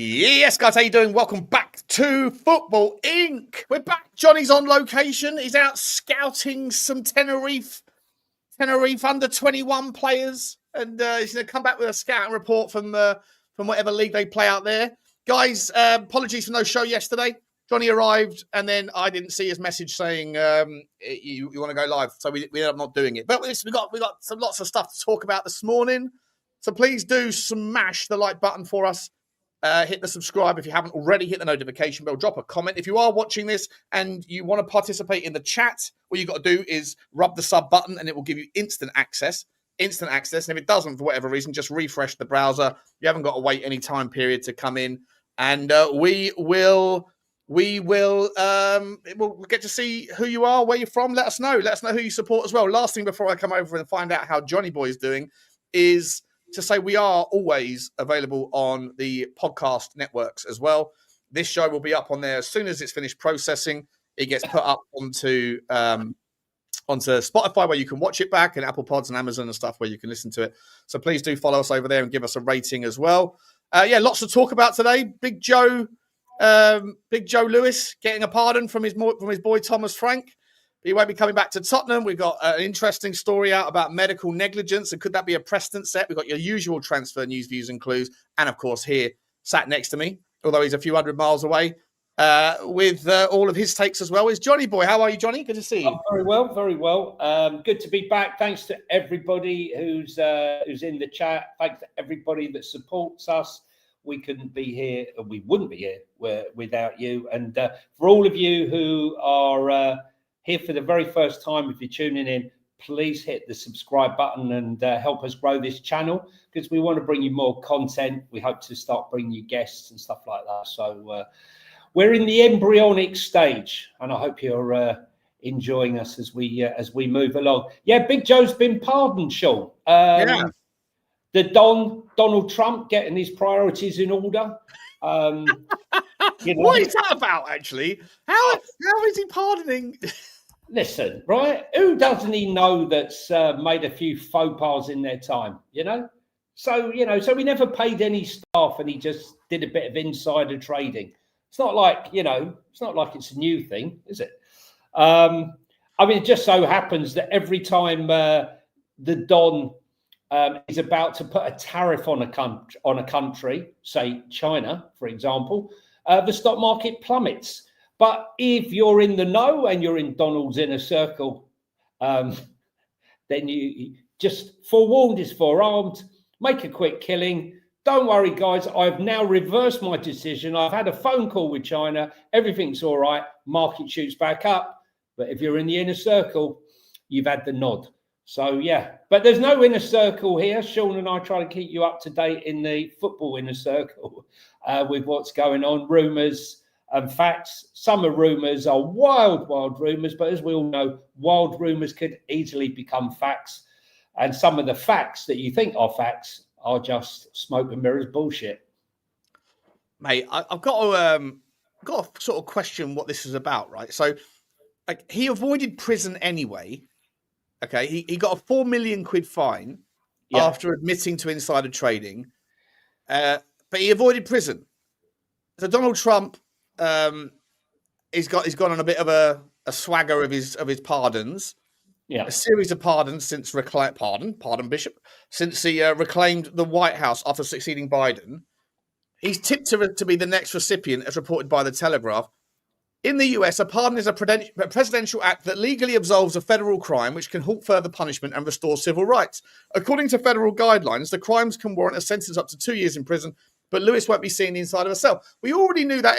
Yes, guys, how you doing? Welcome back to Football Inc. We're back. Johnny's on location. He's out scouting some Tenerife under 21 players, and he's going to come back with a scouting report from whatever league they play out there. Guys, apologies for no show yesterday. Johnny arrived, and then I didn't see his message saying you want to go live, so we ended up not doing it. But we got some lots of stuff to talk about this morning, so please do smash the like button for us. Hit the subscribe if you haven't already. Hit the notification bell. Drop a comment. If you are watching this and you want to participate in the chat, all you got to do is rub the sub button and it will give you instant access. And if it doesn't, for whatever reason, just refresh the browser. You haven't got to wait any time period to come in. And we'll get to see who you are, where you're from. Let us know who you support as well. Last thing before I come over and find out how Johnny Boy is doing is to say we are always available on the podcast networks as well. This show will be up on there as soon as it's finished processing. It gets put up onto Spotify, where you can watch it back, and Apple Pods and Amazon and stuff where you can listen to it. So please do follow us over there and give us a rating as well. Lots to talk about today. Big Joe Lewis getting a pardon from his boy Thomas Frank. He won't be coming back to Tottenham. We've got an interesting story out about medical negligence, and could that be a precedent set? We've got your usual transfer news, views, and clues. And, of course, here, sat next to me, although he's a few hundred miles away, with all of his takes as well, is Johnny Boy. How are you, Johnny? Good to see you. Very well. Good to be back. Thanks to everybody who's in the chat. Thanks to everybody that supports us. We couldn't be here, and we wouldn't be here without you. And for all of you who are here for the very first time, if you're tuning in, please hit the subscribe button and help us grow this channel, because we want to bring you more content. We hope to start bringing you guests and stuff like that. So we're in the embryonic stage, and I hope you're enjoying us as we move along. Yeah, Big Joe's been pardoned, Sean. The Donald Trump getting his priorities in order. What is that about, actually? How is he pardoning? Listen, right? Who doesn't he know that's made a few faux pas in their time, So he never paid any staff, and he just did a bit of insider trading. It's not like, it's a new thing, is it? It just so happens that every time the Don is about to put a tariff on a country, say China, for example, the stock market plummets. But if you're in the know and you're in Donald's inner circle, then you just forewarned is forearmed. Make a quick killing. Don't worry, guys. I've now reversed my decision. I've had a phone call with China. Everything's all right. Market shoots back up. But if you're in the inner circle, you've had the nod. So, yeah. But there's no inner circle here. Sean and I try to keep you up to date in the football inner circle with what's going on, rumours and facts. Some of rumours are wild rumours, but as we all know, wild rumours could easily become facts. And some of the facts that you think are facts are just smoke and mirrors bullshit. Mate, I've got to sort of question what this is about, right? So, he avoided prison anyway. Okay, he got a £4 million fine after admitting to insider trading, but he avoided prison. So Donald Trump, he's gone on a bit of a swagger of his pardons. Yeah, a series of pardons since pardon Bishop, since he reclaimed the White House after succeeding Biden. He's tipped to be the next recipient, as reported by the Telegraph. In the US, a pardon is a presidential act that legally absolves a federal crime which can halt further punishment and restore civil rights. According to federal guidelines, the crimes can warrant a sentence up to 2 years in prison, but Lewis won't be seen inside of a cell. We already knew that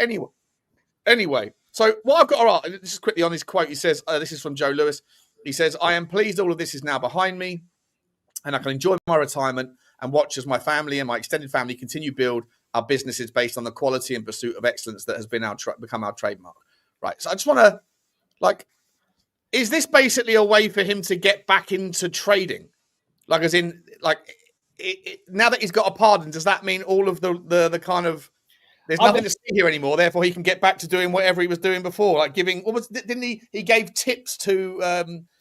anyway. So what I've got to write, this is quickly on his quote. He says, this is from Joe Lewis. He says, "I am pleased all of this is now behind me, and I can enjoy my retirement and watch as my family and my extended family continue build our businesses based on the quality and pursuit of excellence that has been become our trademark." Right. So I just want to, is this basically a way for him to get back into trading? Now that he's got a pardon, does that mean all of the kind of, there's nothing to see here anymore, therefore he can get back to doing whatever he was doing before, didn't he gave tips to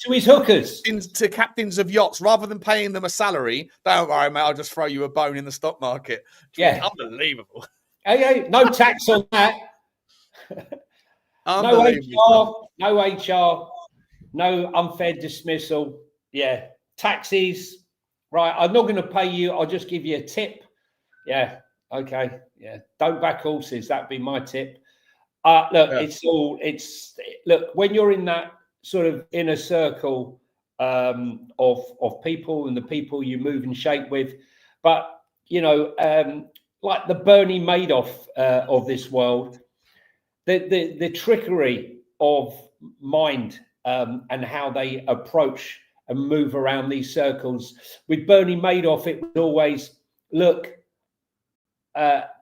his hookers, to captains of yachts, rather than paying them a salary. Don't worry, mate, I'll just throw you a bone in the stock market. Yeah. Unbelievable. Hey, no tax on that. No HR, no unfair dismissal. Yeah, taxes. Right, I'm not going to pay you. I'll just give you a tip. Yeah, okay. Yeah, don't back horses. That'd be my tip. Look, look, when you're in that sort of inner circle of people and the people you move and shake with, but like the Bernie Madoff of this world, the trickery of mind and how they approach and move around these circles. With Bernie Madoff, it was always, look,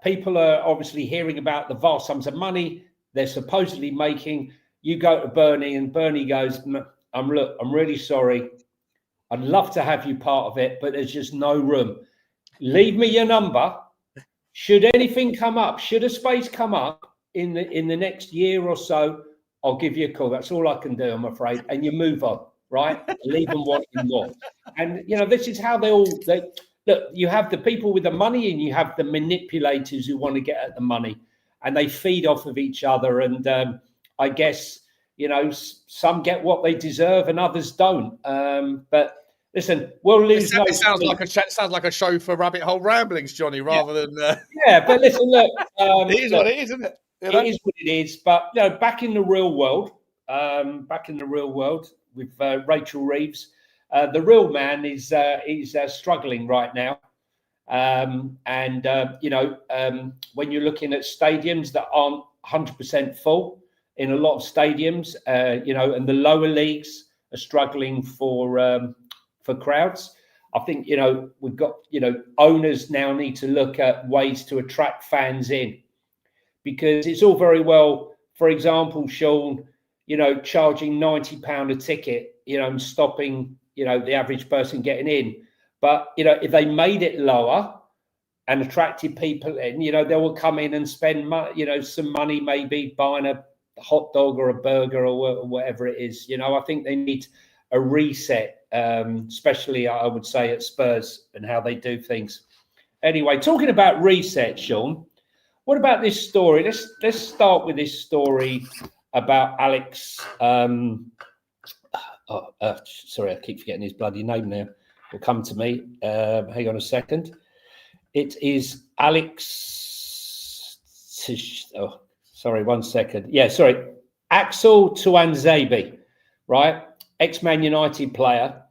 people are obviously hearing about the vast sums of money they're supposedly making. You go to Bernie and Bernie goes, I'm really sorry. I'd love to have you part of it, but there's just no room. Leave me your number. Should anything come up, should a space come up in the next year or so, I'll give you a call. That's all I can do, I'm afraid. And you move on, right? Leave them wanting more. And, this is how look, you have the people with the money and you have the manipulators who want to get at the money, and they feed off of each other. And I guess, some get what they deserve and others don't. But listen, we'll lose. It sounds like a show for Rabbit Hole Ramblings, Johnny, rather than. Yeah, but listen, look, it is what it is, isn't it? It is what it is. But back in the real world, with Rachel Reeves, the real man is struggling right now. When you're looking at stadiums that aren't 100% full in a lot of stadiums, and the lower leagues are struggling for crowds. I think, we've got, owners now need to look at ways to attract fans in, because it's all very well, for example, Sean, charging £90 a ticket, and stopping, the average person getting in. But, if they made it lower and attracted people in, they will come in and spend, some money, maybe buying a hot dog or a burger or whatever it is. I think they need a reset, especially, I would say, at Spurs and how they do things. Anyway, talking about reset, Sean, what about this story? Let's start with this story about Alex. Sorry, I keep forgetting his bloody name now. Will come to me. Hang on a second. It is Alex. Sorry, 1 second. Yeah, sorry. Axel Tuanzebe, right? Ex-Man United player,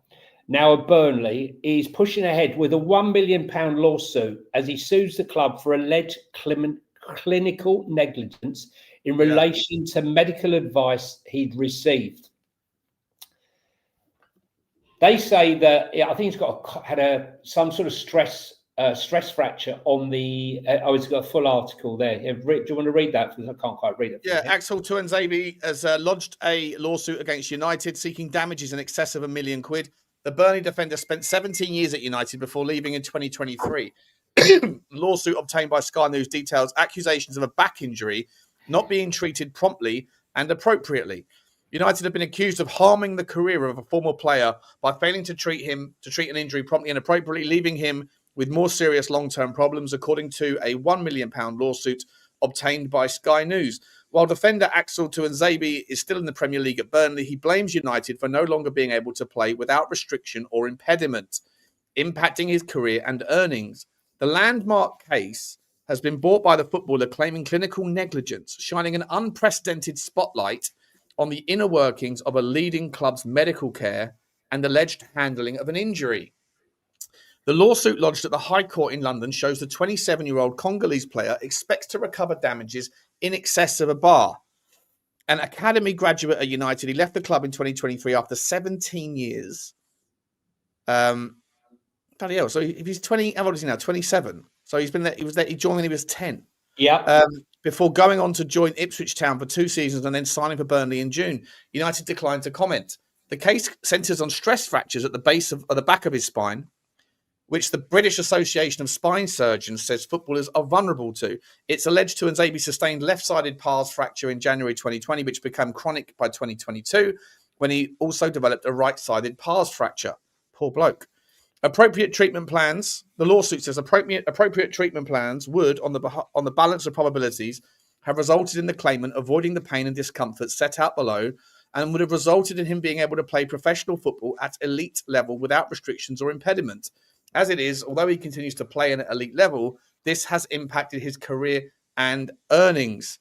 now at Burnley, is pushing ahead with a £1 million lawsuit as he sues the club for alleged clinical negligence in relation to medical advice he'd received. They say that I think he's had some sort of stress fracture on the. He's got a full article there. Do you want to read that? Because I can't quite read it. Yeah, Axel Tuanzebe has lodged a lawsuit against United seeking damages in excess of £1 million. The Burnley defender spent 17 years at United before leaving in 2023. Lawsuit obtained by Sky News details accusations of a back injury not being treated promptly and appropriately. United have been accused of harming the career of a former player by failing to treat an injury promptly and appropriately, leaving him with more serious long-term problems, according to a £1 million lawsuit obtained by Sky News. While defender Axel Tuanzebe is still in the Premier League at Burnley, he blames United for no longer being able to play without restriction or impediment, impacting his career and earnings. The landmark case has been brought by the footballer claiming clinical negligence, shining an unprecedented spotlight on the inner workings of a leading club's medical care and alleged handling of an injury. The lawsuit lodged at the High Court in London shows the 27-year-old Congolese player expects to recover damages in excess of a bar. An academy graduate at United, he left the club in 2023 after 17 years. Bloody hell. So if he's 20, how old is he now? 27. So he's been there. He joined when he was 10. Yeah. Before going on to join Ipswich Town for 2 seasons and then signing for Burnley in June. United declined to comment. The case centres on stress fractures at the base of the back of his spine, which the British Association of Spine Surgeons says footballers are vulnerable to. It's alleged Tuanzebe sustained left-sided pars fracture in January 2020, which became chronic by 2022, when he also developed a right-sided pars fracture. Poor bloke. Appropriate treatment plans. The lawsuit says appropriate treatment plans would, on the balance of probabilities, have resulted in the claimant avoiding the pain and discomfort set out below, and would have resulted in him being able to play professional football at elite level without restrictions or impediment. As it is, although he continues to play at elite level, this has impacted his career and earnings.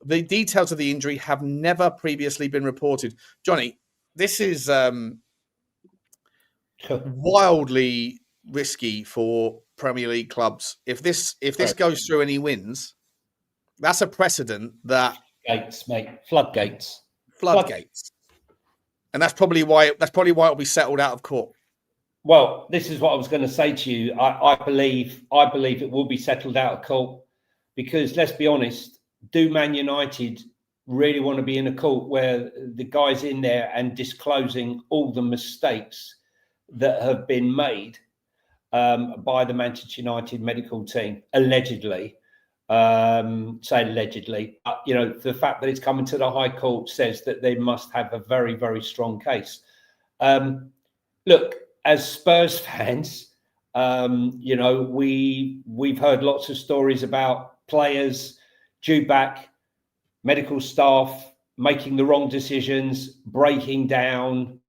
The details of the injury have never previously been reported. Jonny, this is wildly risky for Premier League clubs. If this goes through and he wins, that's a precedent that gates, mate, floodgates. And that's probably why it'll be settled out of court. Well, this is what I was going to say to you. I believe it will be settled out of court, because let's be honest, do Man United really want to be in a court where the guy's in there and disclosing all the mistakes that have been made by the Manchester United medical team, allegedly? Say allegedly, but the fact that it's coming to the High Court says that they must have a very, very strong case. Look, as Spurs fans, we've heard lots of stories about players due back, medical staff making the wrong decisions, breaking down,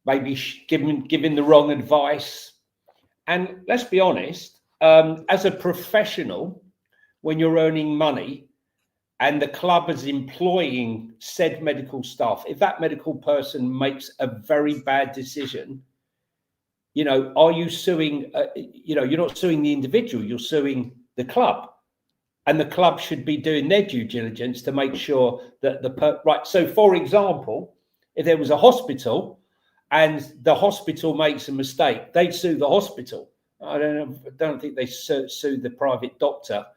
maybe giving the wrong advice. And let's be honest, as a professional, when you're earning money and the club is employing said medical staff, if that medical person makes a very bad decision, are you suing? You're not suing the individual, you're suing the club. And the club should be doing their due diligence to make sure that right. So, for example, if there was a hospital and the hospital makes a mistake, they'd sue the hospital. I don't think they sue the private doctor.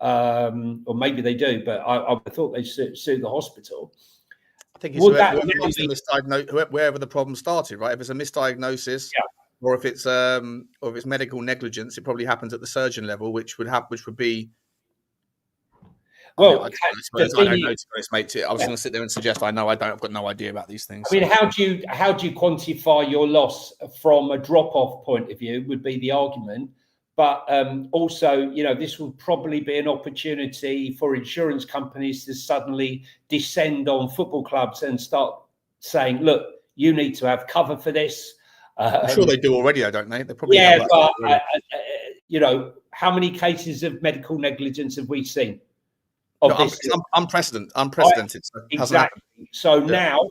Or maybe they do, but I thought they sue the hospital. I think it's wherever the problem started, right? If it's a misdiagnosis, or if it's medical negligence, it probably happens at the surgeon level, which would be. Well, I don't know, mate. I was going to sit there and suggest I've got no idea about these things. I mean, how do you quantify your loss from a drop-off point of view? Would be the argument. But also, this will probably be an opportunity for insurance companies to suddenly descend on football clubs and start saying, look, you need to have cover for this. I'm sure they do already, don't they? They probably but how many cases of medical negligence have we seen? Unprecedented. Exactly. So now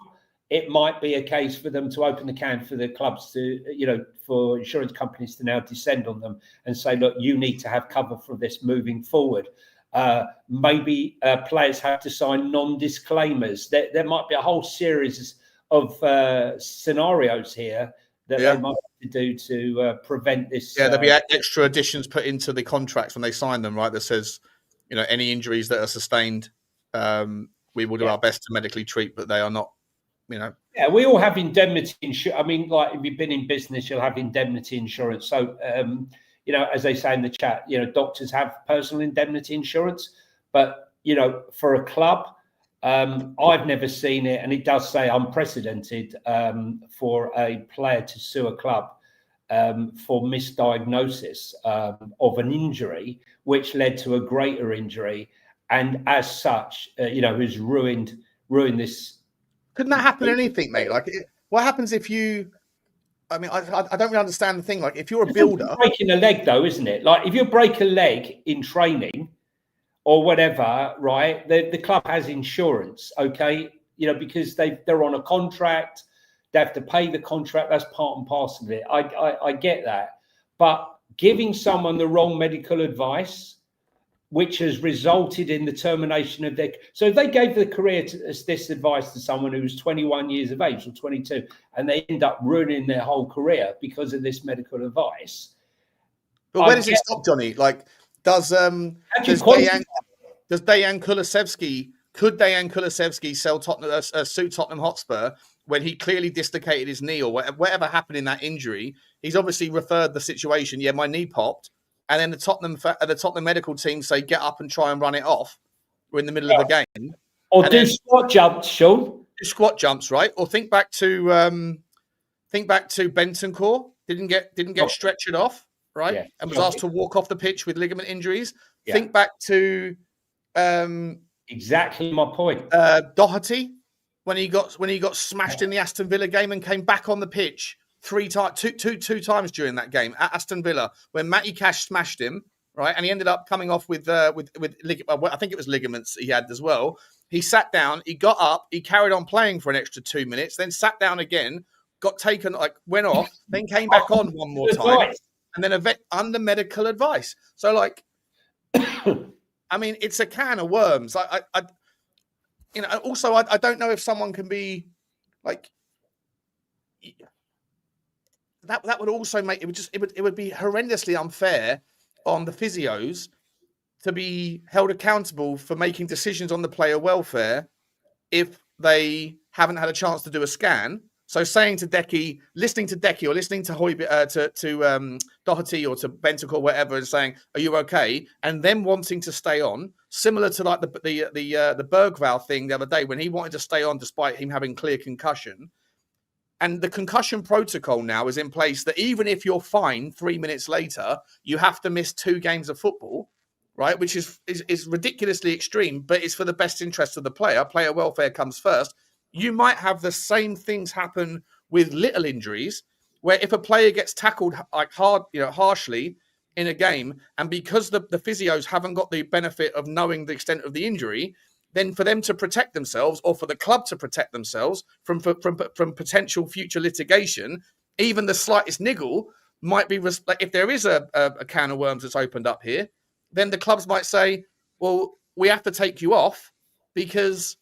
it might be a case for them to open the can for the clubs to, for insurance companies to now descend on them and say, look, you need to have cover for this moving forward. Maybe players have to sign non-disclaimers. There might be a whole series of scenarios here that they might have to do to prevent this. Yeah, there'll be extra additions put into the contracts when they sign them, right? That says, any injuries that are sustained, we will do our best to medically treat, but they are not. Yeah, we all have indemnity insurance. I mean, like if you've been in business, you'll have indemnity insurance. So, as they say in the chat, doctors have personal indemnity insurance, but for a club, I've never seen it, and it does say unprecedented for a player to sue a club for misdiagnosis of an injury, which led to a greater injury, and as such, has ruined this. Couldn't that happen in anything, mate? Like, what happens if you? I mean, I don't really understand the thing. Like, if you're a builder, breaking a leg, though, isn't it? Like, if you break a leg in training or whatever, right? The club has insurance, okay? Because they're on a contract, they have to pay the contract. That's part and parcel of it. I get that, but giving someone the wrong medical advice, which has resulted in the termination of their. So if they gave the career this advice to someone who was 21 years of age or 22, and they end up ruining their whole career because of this medical advice. But where does it stop, Jonny? Like, does Dejan Kulusevski, could Dejan Kulusevski sue Tottenham Hotspur when he clearly dislocated his knee or whatever happened in that injury? He's obviously referred the situation. Yeah, my knee popped. And then the Tottenham medical team say, get up and try and run it off. We're in the middle of a game. Or do squat jumps, Sean. Do squat jumps, right? Or think back to Bentancur didn't get stretchered off, right? Yeah. And was asked to walk off the pitch with ligament injuries. Yeah. Think back to exactly my point. Doherty when he got smashed in the Aston Villa game and came back on the pitch two times during that game at Aston Villa when Matty Cash smashed him, right? And he ended up coming off with I think it was ligaments he had as well. He sat down, he got up, he carried on playing for an extra 2 minutes, then sat down again, got taken, went off, then came back on one more time, and then under medical advice. So, I mean, it's a can of worms. Also, I don't know if someone can be like that. That would also make it would be horrendously unfair on the physios to be held accountable for making decisions on the player welfare if they haven't had a chance to do a scan. So saying to Decky, listening to Decky or listening to to Doherty or to Bentancur or whatever and saying, are you okay? And then wanting to stay on, similar to like the Bergvall thing the other day when he wanted to stay on despite him having clear concussion. And the concussion protocol now is in place that even if you're fine 3 minutes later, you have to miss 2 games of football, right? Which is ridiculously extreme, but it's for the best interest of the player. Player welfare comes first. You might have the same things happen with little injuries, where if a player gets tackled harshly in a game, and because the physios haven't got the benefit of knowing the extent of the injury, then for them to protect themselves or for the club to protect themselves from potential future litigation, even the slightest niggle might be if there is a can of worms that's opened up here, then the clubs might say, well, we have to take you off because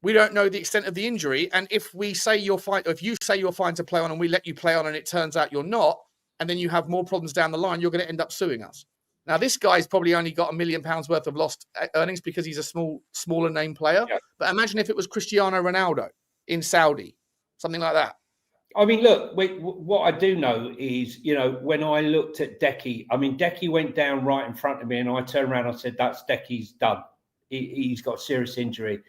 we don't know the extent of the injury. And if we say you're fine, if you say you're fine to play on and we let you play on and it turns out you're not, and then you have more problems down the line, you're going to end up suing us. Now, this guy's probably only got £1 million worth of lost earnings because he's a smaller name player. Yeah. But imagine if it was Cristiano Ronaldo in Saudi, something like that. I mean, look, what I do know is, when I looked at Decky, I mean, Decky went down right in front of me and I turned around and I said, that's Decky's done. He's got serious injury.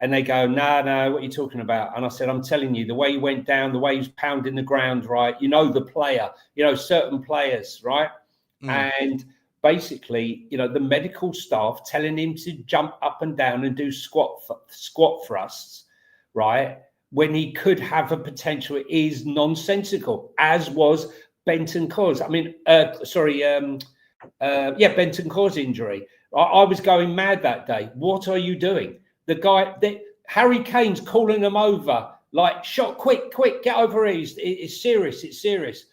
And they go, no, what are you talking about? And I said, I'm telling you, the way he went down, the way he was pounding the ground, right? The player, certain players, right? And basically, the medical staff telling him to jump up and down and do squat thrusts, right? When he could have a potential is nonsensical, as was Bentancur's. I mean, Bentancur's injury. I was going mad that day. What are you doing? The guy, Harry Kane's calling him over, like, shot, quick, get over here. It's serious.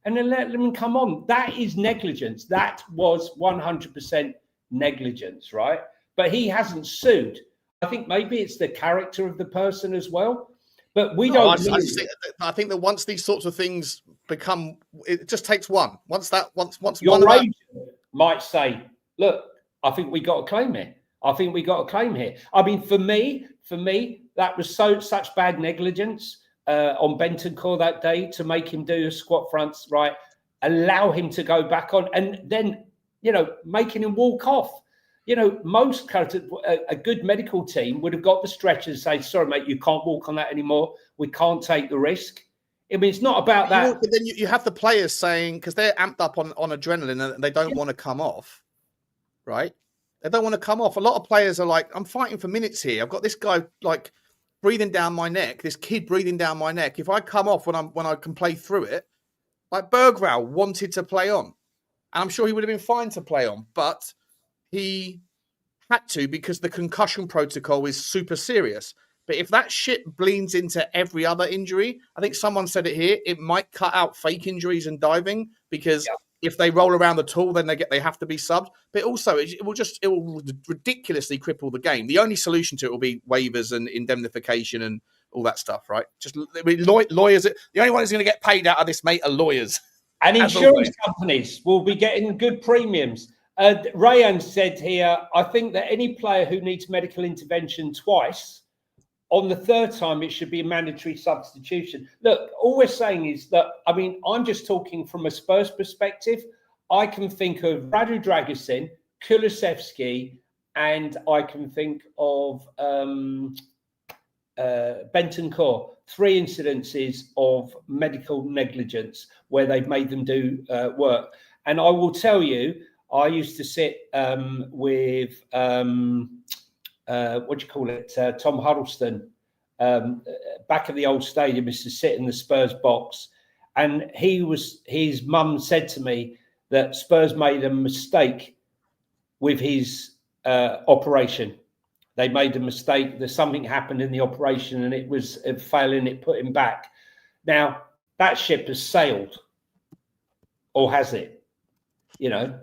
And then let them come on. That is negligence. That was 100% negligence, right? But he hasn't sued. I think maybe it's the character of the person as well. But we don't. I think that once these sorts of things become, it just takes one. Once your one agent might say, look, I think we got a claim here. I mean, for me, that was such bad negligence on Bentancur that day to make him do squat fronts, right? Allow him to go back on, and then making him walk off. Most a good medical team would have got the stretcher and say, sorry, mate, you can't walk on that anymore. We can't take the risk. I mean, it's not about that. But then you have the players saying, because they're amped up on adrenaline and they don't want to come off, right? They don't want to come off. A lot of players are like, I'm fighting for minutes here. I've got this guy breathing down my neck, this kid breathing down my neck. If I come off when I can play through it, like Bergvall wanted to play on. And I'm sure he would have been fine to play on, but he had to because the concussion protocol is super serious. But if that shit bleeds into every other injury, I think someone said it here, it might cut out fake injuries and diving because if they roll around the tool, then they have to be subbed. But also, it will ridiculously cripple the game. The only solution to it will be waivers and indemnification and all that stuff, right? Just lawyers. The only one who's going to get paid out of this, mate, are lawyers. And insurance companies will be getting good premiums. Rayan said here, I think that any player who needs medical intervention twice, on the third time, it should be a mandatory substitution. Look, all we're saying is that, I mean, I'm just talking from a Spurs perspective. I can think of Radu Dragusin, Kulusevski, and I can think of Bentancur, 3 incidences of medical negligence where they've made them do work. And I will tell you, I used to sit with what do you call it, Tom Huddleston, back at the old stadium. Used to sit in the Spurs box, and his mum said to me that Spurs made a mistake with his operation. They made a mistake. There's something happened in the operation, and it was failing. It put him back. Now that ship has sailed, or has it? You know,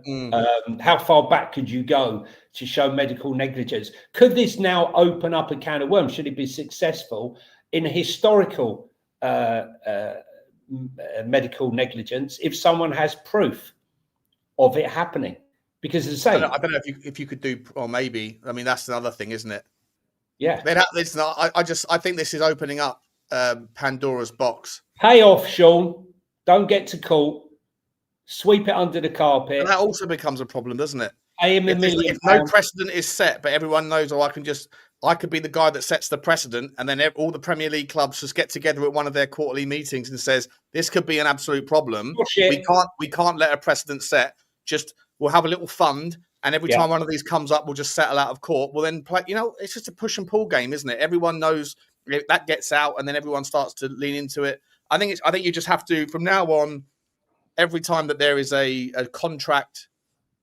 how far back could you go to show medical negligence? Could this now open up a can of worms? Should it be successful in historical medical negligence if someone has proof of it happening? Because as I say, I don't know if you could do, or maybe, I mean, that's another thing, isn't it? Yeah. It's not, I think this is opening up Pandora's box. Pay off, Sean. Don't get to court. Sweep it under the carpet. And that also becomes a problem, doesn't it? Pay him £1 million. If no precedent is set, but everyone knows, I could be the guy that sets the precedent, and then all the Premier League clubs just get together at one of their quarterly meetings and says, this could be an absolute problem. We can't let a precedent set. Just, we'll have a little fund, and every time one of these comes up, we'll just settle out of court. We'll then play, it's just a push and pull game, isn't it? Everyone knows that gets out, and then everyone starts to lean into it. I think you just have to, from now on, every time that there is a contract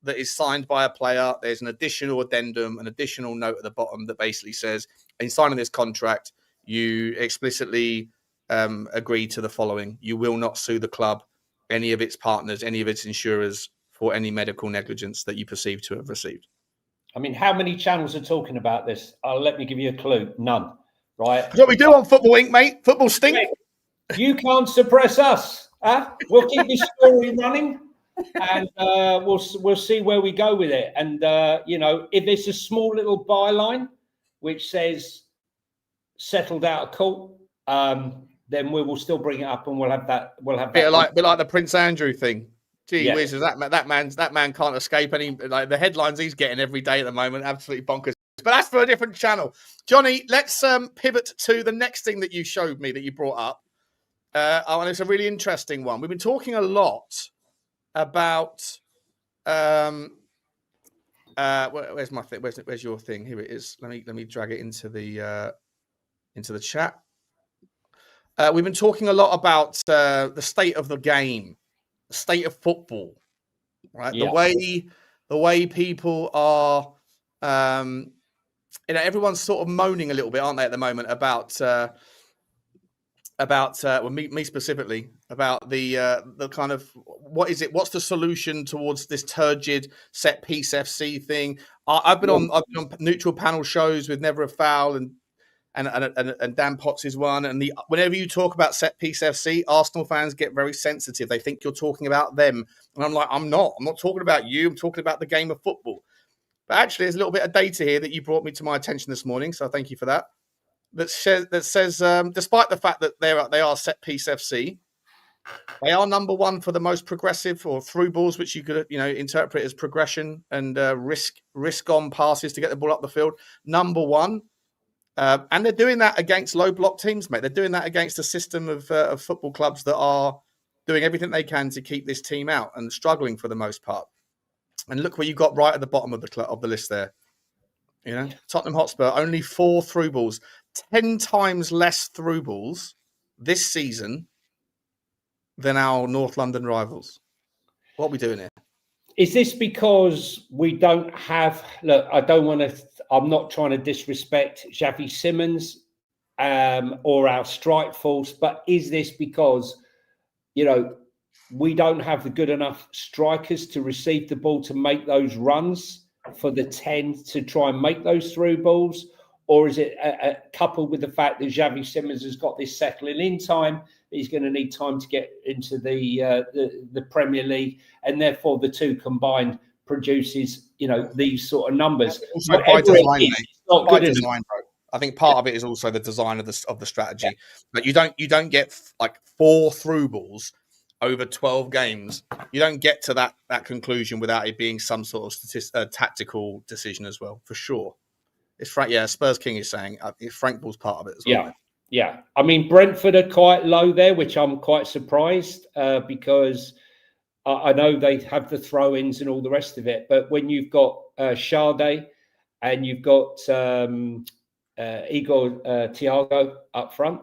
that is signed by a player, there's an additional addendum, an additional note at the bottom that basically says, in signing this contract, you explicitly agree to the following. You will not sue the club, any of its partners, any of its insurers for any medical negligence that you perceive to have received. I mean, how many channels are talking about this? Let me give you a clue. None, right? That's what we do on Football Inc., mate. Football stink. You can't suppress us. We'll keep this story running, and we'll see where we go with it. And if it's a small little byline which says settled out of court, then we will still bring it up, and we'll have that. Bit like the Prince Andrew thing. Gee whiz, that man can't escape any, like, the headlines he's getting every day at the moment. Absolutely bonkers. But that's for a different channel. Johnny, let's pivot to the next thing that you showed me that you brought up. And it's a really interesting one. We've been talking a lot about where's my thing? Where's your thing? Here it is. Let me drag it into the chat. We've been talking a lot about the state of the game, the state of football, right? Yeah. The way people are, everyone's sort of moaning a little bit, aren't they, at the moment about me specifically, about the kind of, what's the solution towards this turgid set piece FC thing? I've been on neutral panel shows with Never a Foul and Dan Potts is one, and whenever you talk about set piece FC, Arsenal fans get very sensitive. They think you're talking about them, and I'm like, I'm not talking about you. I'm talking about the game of football. But actually, there's a little bit of data here that you brought me to my attention this morning, so thank you for that. That says, despite the fact that they are set piece FC, they are number one for the most progressive or through balls, which you could interpret as progression and risk on passes to get the ball up the field. Number one, and they're doing that against low block teams, mate. They're doing that against a system of football clubs that are doing everything they can to keep this team out and struggling for the most part. And look where you got right at the bottom of the list there. Tottenham Hotspur, only 4 through balls, 10 times less through balls this season than our North London rivals. What are we doing here? Is this because we don't have... Look, I'm not trying to disrespect Xavi Simons or our strike force, but is this because, we don't have the good enough strikers to receive the ball to make those runs for the 10 to try and make those through balls? Or is it coupled with the fact that Xavi Simons has got this settling in time? He's going to need time to get into the Premier League, and therefore the two combined produces these sort of numbers. Also by design, mate. Not by design, bro. I think part of it is also the design of the strategy. But you don't get like 4 through balls over 12 games. You don't get to that conclusion without it being some sort of tactical decision as well, for sure. It's Frank. Yeah, Spurs King is saying Frank Ball's part of it as well. Yeah. Mate. Yeah. I mean, Brentford are quite low there, which I'm quite surprised because I know they have the throw-ins and all the rest of it. But when you've got Sade and you've got Igor Thiago up front,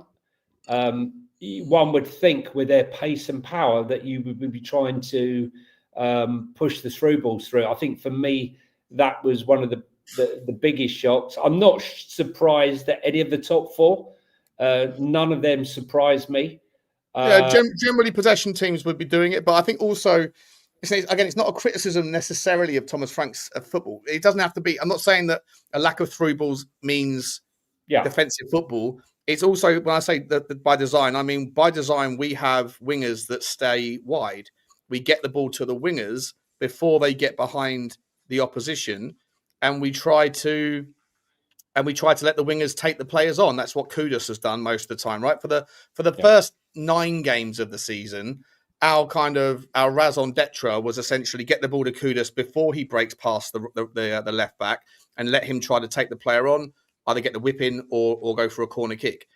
one would think with their pace and power that you would be trying to push the through balls through. I think for me, that was one of the biggest shocks. I'm not surprised that any of the top four, none of them surprised me. Generally, possession teams would be doing it, but I think also, it's not a criticism necessarily of Thomas Frank's football. It doesn't have to be. I'm not saying that a lack of through balls means defensive football. It's also, when I say that by design, I mean by design we have wingers that stay wide. We get the ball to the wingers before they get behind the opposition, and we try to let the wingers take the players on. That's what Kudus has done most of the time, right? For the first 9 games of the season, our raison d'etre was essentially get the ball to Kudus before he breaks past the left back and let him try to take the player on, either get the whip in or go for a corner kick.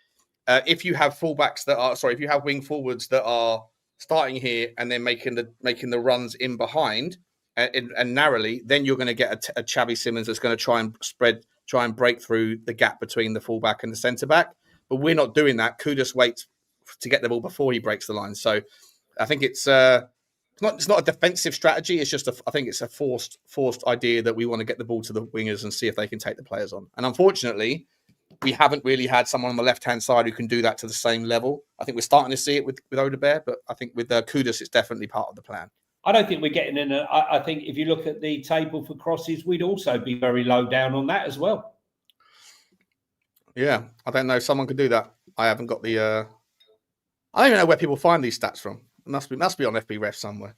If you have if you have wing forwards that are starting here and then making the runs in behind and narrowly, then you're going to get a Xavi Simons that's going to try and break through the gap between the fullback and the centre back. But we're not doing that. Kudus waits to get the ball before he breaks the line. So I think it's not a defensive strategy. It's just I think it's a forced idea that we want to get the ball to the wingers and see if they can take the players on. And unfortunately, we haven't really had someone on the left-hand side who can do that to the same level. I think we're starting to see it with Odegaard, but I think with Kudus, it's definitely part of the plan. I don't think we're getting in. I think if you look at the table for crosses, we'd also be very low down on that as well. Yeah, I don't know. Someone could do that. I haven't got the. I don't even know where people find these stats from. It must be on FBref somewhere.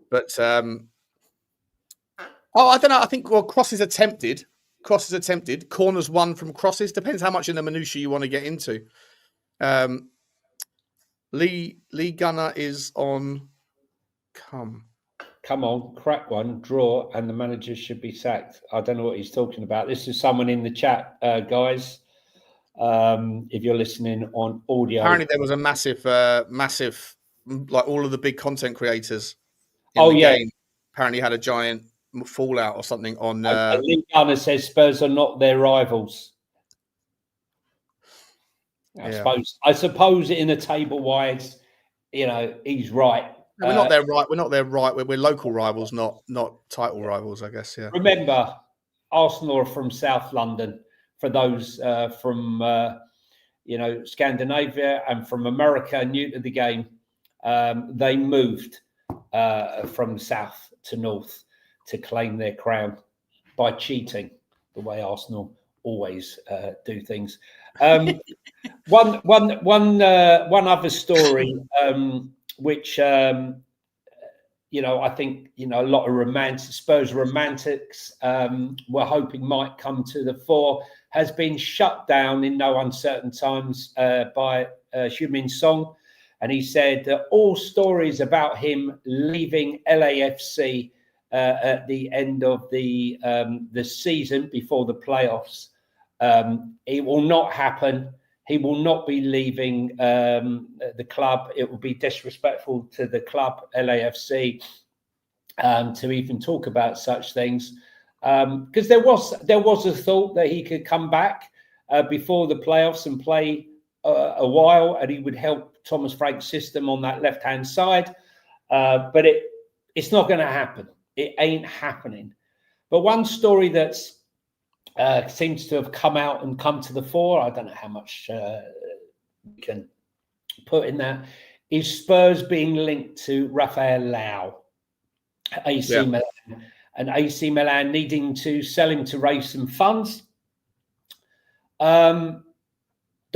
But I don't know. I think crosses attempted. Corners won from crosses. Depends how much in the minutiae you want to get into. Lee Gunner is on. Come on, crack one, draw, and the manager should be sacked. I don't know what he's talking about. This is someone in the chat, guys. If you're listening on audio, apparently there was a massive, like all of the big content creators. Game apparently had a giant fallout or something on. Lee Gunner says Spurs are not their rivals. I suppose in a table wise, he's right. We're not their right. We're not their right. We're local rivals, not title rivals, I guess. Yeah. Remember, Arsenal are from South London. For those from Scandinavia and from America new to the game, they moved from south to north to claim their crown by cheating, the way Arsenal always do things. One other story, which I think a lot of Spurs romantics were hoping might come to the fore, has been shut down in no uncertain times by Heung-min Son. And he said that all stories about him leaving LAFC at the end of the season before the playoffs, it will not happen. He will not be leaving the club. It will be disrespectful to the club, LAFC, to even talk about such things. Because there was a thought that he could come back before the playoffs and play a while, and he would help Thomas Frank's system on that left-hand side. But it's not going to happen. It ain't happening. But one story that's seems to have come out and come to the fore, I don't know how much we can put in that, is Spurs being linked to Rafael Leao, AC Milan, and AC Milan needing to sell him to raise some funds. The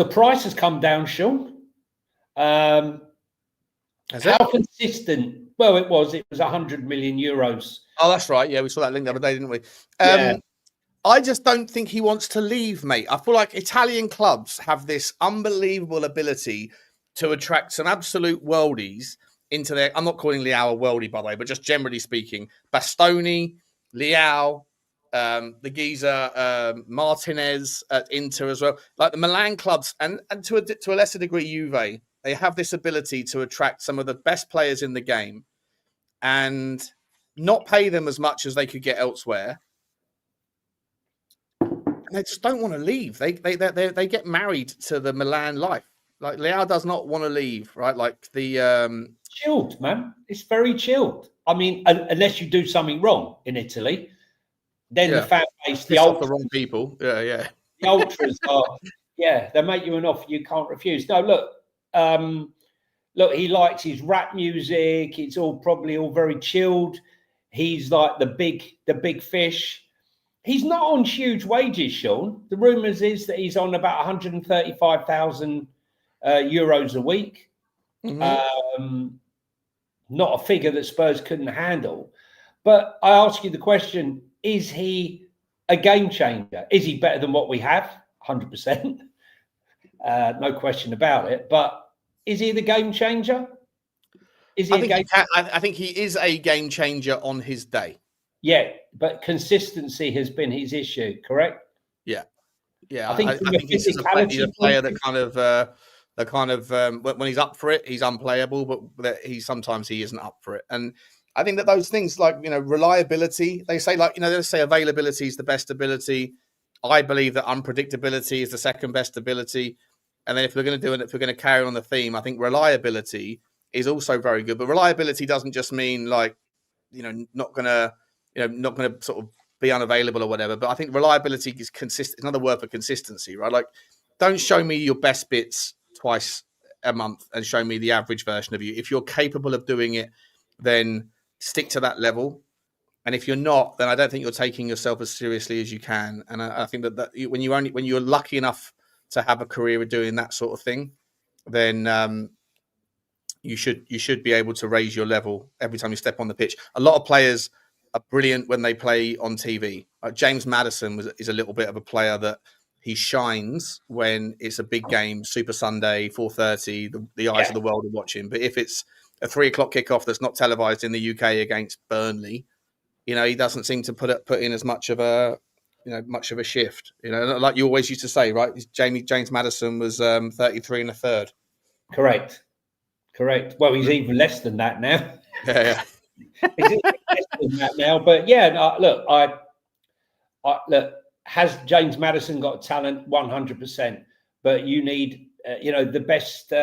price has come down, Sean. How consistent? Well, it was 100 million euros. Oh, that's right. Yeah, we saw that link the other day, didn't we? I just don't think he wants to leave, mate. I feel like Italian clubs have this unbelievable ability to attract some absolute worldies into their. I'm not calling Leao a worldie, by the way, but just generally speaking, Bastoni, Leao, the geezer Martinez at Inter as well. Like the Milan clubs, and to a lesser degree Juve, they have this ability to attract some of the best players in the game and not pay them as much as they could get elsewhere. And they just don't want to leave. They get married to the Milan life. Like Leao does not want to leave, right? Like the chilled, man. It's very chilled. I mean, unless you do something wrong in Italy, then the fan base, the wrong people, the ultras are, they make you an offer you can't refuse. No, look, he likes his rap music. It's probably all very chilled. He's like the big fish. He's not on huge wages, Sean. The rumours is that he's on about 135,000 euros a week. Mm-hmm. Not a figure that Spurs couldn't handle. But I ask you the question, is he a game changer? Is he better than what we have? 100%. No question about it. But is he the game changer? I think he is a game changer on his day. Yeah, but consistency has been his issue, correct? Yeah. I think he's a player that when he's up for it, he's unplayable, but sometimes he isn't up for it. And I think that those things like, reliability, they say availability is the best ability. I believe that unpredictability is the second best ability. And then if we're going to carry on the theme, I think reliability is also very good. But reliability doesn't just mean like, not going to sort of be unavailable or whatever. But I think reliability is consistent. Another word for consistency, right? Like, don't show me your best bits twice a month and show me the average version of you. If you're capable of doing it, then stick to that level. And if you're not, then I don't think you're taking yourself as seriously as you can. And I think that when you're lucky enough to have a career of doing that sort of thing, then you should be able to raise your level every time you step on the pitch. A lot of players are brilliant when they play on TV. James Maddison is a little bit of a player that he shines when it's a big game, Super Sunday, 4:30. The eyes of the world are watching. But if it's a 3:00 kickoff that's not televised in the UK against Burnley, he doesn't seem to put in as much of a shift. Like you always used to say, right? James Maddison was 33 and a third. Correct. Well, he's even less than that now. Yeah. He's even less than that now. But look, has James Maddison got talent? 100%. But you need, the best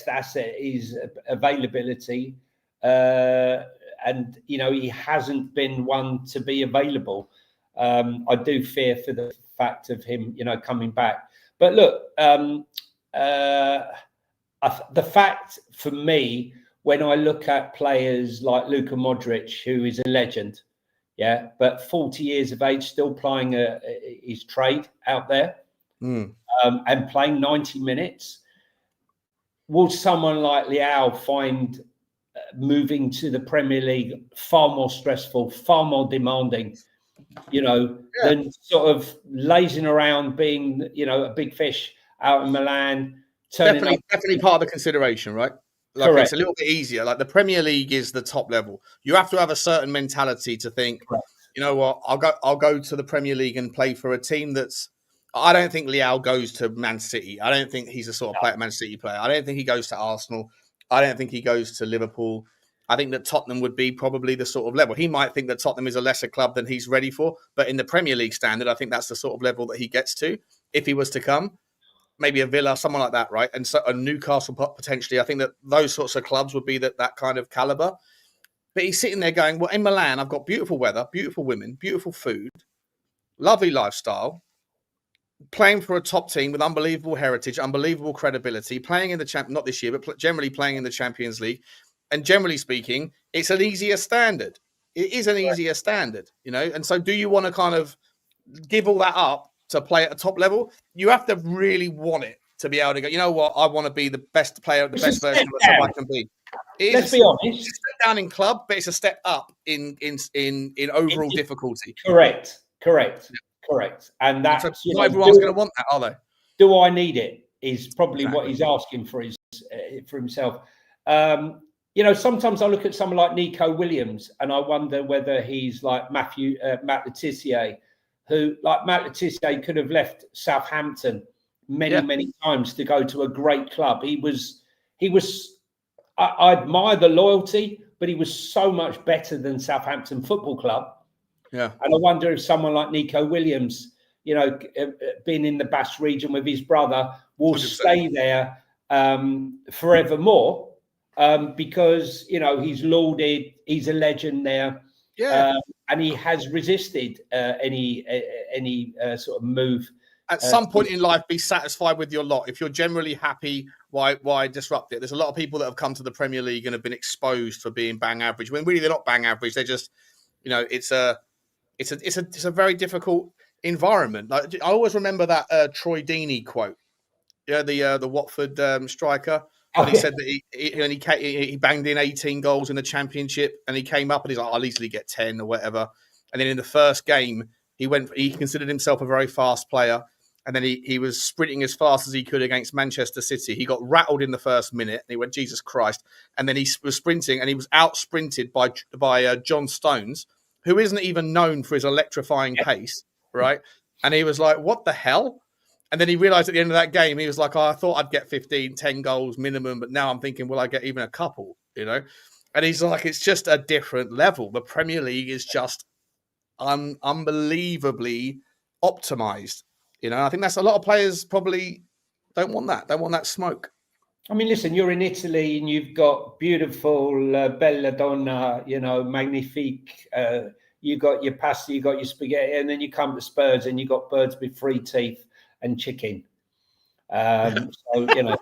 asset is availability. And he hasn't been one to be available. I do fear for the fact of him, coming back. But look, the fact for me, when I look at players like Luka Modric, who is a legend, but 40 years of age, still playing his trade out there, and playing 90 minutes, will someone like Leao find moving to the Premier League far more stressful, far more demanding, than sort of lazing around being, a big fish out in Milan? Definitely part of the consideration, right? Like, correct. It's a little bit easier. Like the Premier League is the top level. You have to have a certain mentality to think, correct, you know what, I'll go to the Premier League and play for a team that's. I don't think Leao goes to Man City. I don't think he's a sort of Man City player. I don't think he goes to Arsenal. I don't think he goes to Liverpool. I think that Tottenham would be probably the sort of level. He might think that Tottenham is a lesser club than he's ready for, but in the Premier League standard, I think that's the sort of level that he gets to if he was to come. Maybe a Villa, someone like that, right? And so a Newcastle potentially. I think that those sorts of clubs would be that kind of caliber. But he's sitting there going, well, in Milan, I've got beautiful weather, beautiful women, beautiful food, lovely lifestyle, playing for a top team with unbelievable heritage, unbelievable credibility, playing in the not this year, but generally playing in the Champions League. And generally speaking, it's an easier standard. It is an easier standard, And so do you want to kind of give all that up to play at a top level? You have to really want it to be able to go, you know what, I want to be the best player, the best version of myself I can be. Let's be honest. It's a step down in club, but it's a step up in overall difficulty. Correct. And that's not everyone's going to want that, are they? Do I need it? Is probably what he's asking for himself. sometimes I look at someone like Nico Williams and I wonder whether he's like Matt Le Tissier, who, like Matt Le Tissier, could have left Southampton many times to go to a great club. I admire the loyalty, but he was so much better than Southampton Football Club. Yeah. And I wonder if someone like Nico Williams, being in the Basque region with his brother, will 100%. stay there forevermore, because, he's lauded, he's a legend there. Yeah. And he has resisted any sort of move. At some point in life, be satisfied with your lot. If you're generally happy, why disrupt it? There's a lot of people that have come to the Premier League and have been exposed for being bang average. When really they're not bang average. They're just, it's a very difficult environment. Like, I always remember that Troy Deeney quote. Yeah, the Watford striker. When he said that he banged in 18 goals in the Championship, and he came up and he's like, I'll easily get 10 or whatever. And then in the first game, he considered himself a very fast player. And then he was sprinting as fast as he could against Manchester City. He got rattled in the first minute. And he went, Jesus Christ. And then he was sprinting and he was out-sprinted by John Stones, who isn't even known for his electrifying pace, right? And he was like, what the hell? And then he realised at the end of that game, he was like, I thought I'd get 10 goals minimum, but now I'm thinking, will I get even a couple, And he's like, it's just a different level. The Premier League is just unbelievably optimised. I think that's a lot of players probably don't want that smoke. I mean, listen, you're in Italy and you've got beautiful Bella Donna, magnifique. You got your pasta, you got your spaghetti, and then you come to Spurs and you got birds with 3 teeth and chicken. It's a dilemma.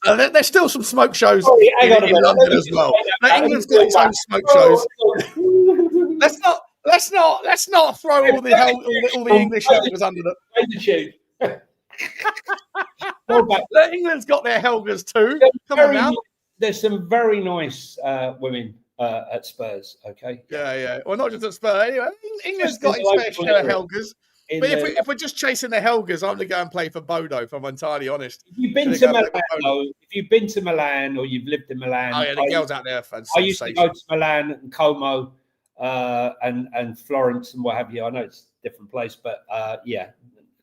There's still some smoke shows in London as well. England's got its own smoke shows. Let's not throw all the English Helgas under the. England's got their Helgas too. Come on now. There's some very nice women at Spurs. Okay. Yeah. Well, not just at Spurs. Anyway, England's got its fair share of Helgas. But if we're just chasing the Helgas, I'm going to go and play for Bodo, if I'm entirely honest. If you've been to Milan, or you've lived in Milan. Oh, yeah, the girls out there. I used to go to Milan and Como and Florence and what have you. I know it's a different place, but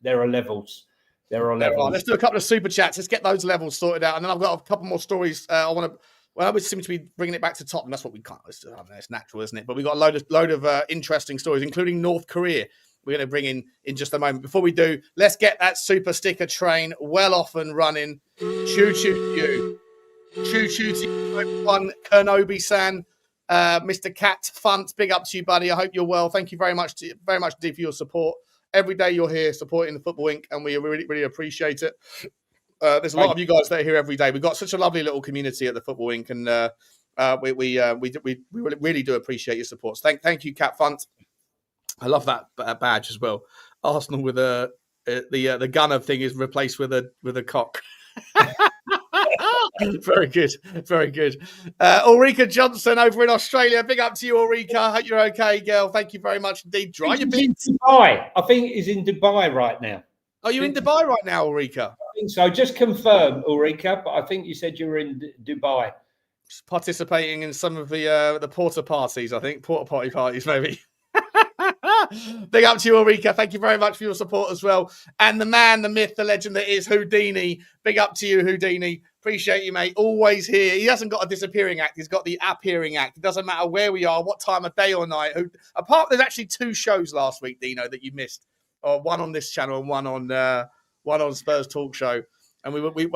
there are levels. Let's do a couple of super chats. Let's get those levels sorted out. And then I've got a couple more stories we seem to be bringing it back to Tottenham. That's what we can't. It's natural, isn't it? But we've got a load of interesting stories, including North Korea. We're going to bring in just a moment. Before we do, let's get that super sticker train well off and running. Choo choo to you. Choo choo to you, everyone. Kernobi-san, Mr. Cat Funt, big up to you, buddy. I hope you're well. Thank you very much indeed for your support. Every day you're here supporting the Football Inc., and we really, really appreciate it. There's a lot of you guys that are here every day. We've got such a lovely little community at the Football Inc., and we really do appreciate your support. So thank you, Cat Funt. I love that badge as well. Arsenal with the gunner thing is replaced with a cock. Very good, very good. Ulrika Johnson over in Australia. Big up to you, Ulrika. Hope you're okay, girl. Thank you very much indeed. Dry your bits. Dubai. I think he's in Dubai right now. Are you in Dubai right now, Ulrika? I think so. Just confirm, Ulrika. But I think you said you were in Dubai, participating in some of the porta parties. I think porta potty parties, maybe. Big up to you, Ulrika. Thank you very much for your support as well. And the man, the myth, the legend that is Houdini. Big up to you, Houdini. Appreciate you, mate. Always here. He hasn't got a disappearing act. He's got the appearing act. It doesn't matter where we are, what time of day or night. There's actually 2 shows last week, Dino, that you missed. One on this channel and one on Spurs Talk Show. And I was like, we've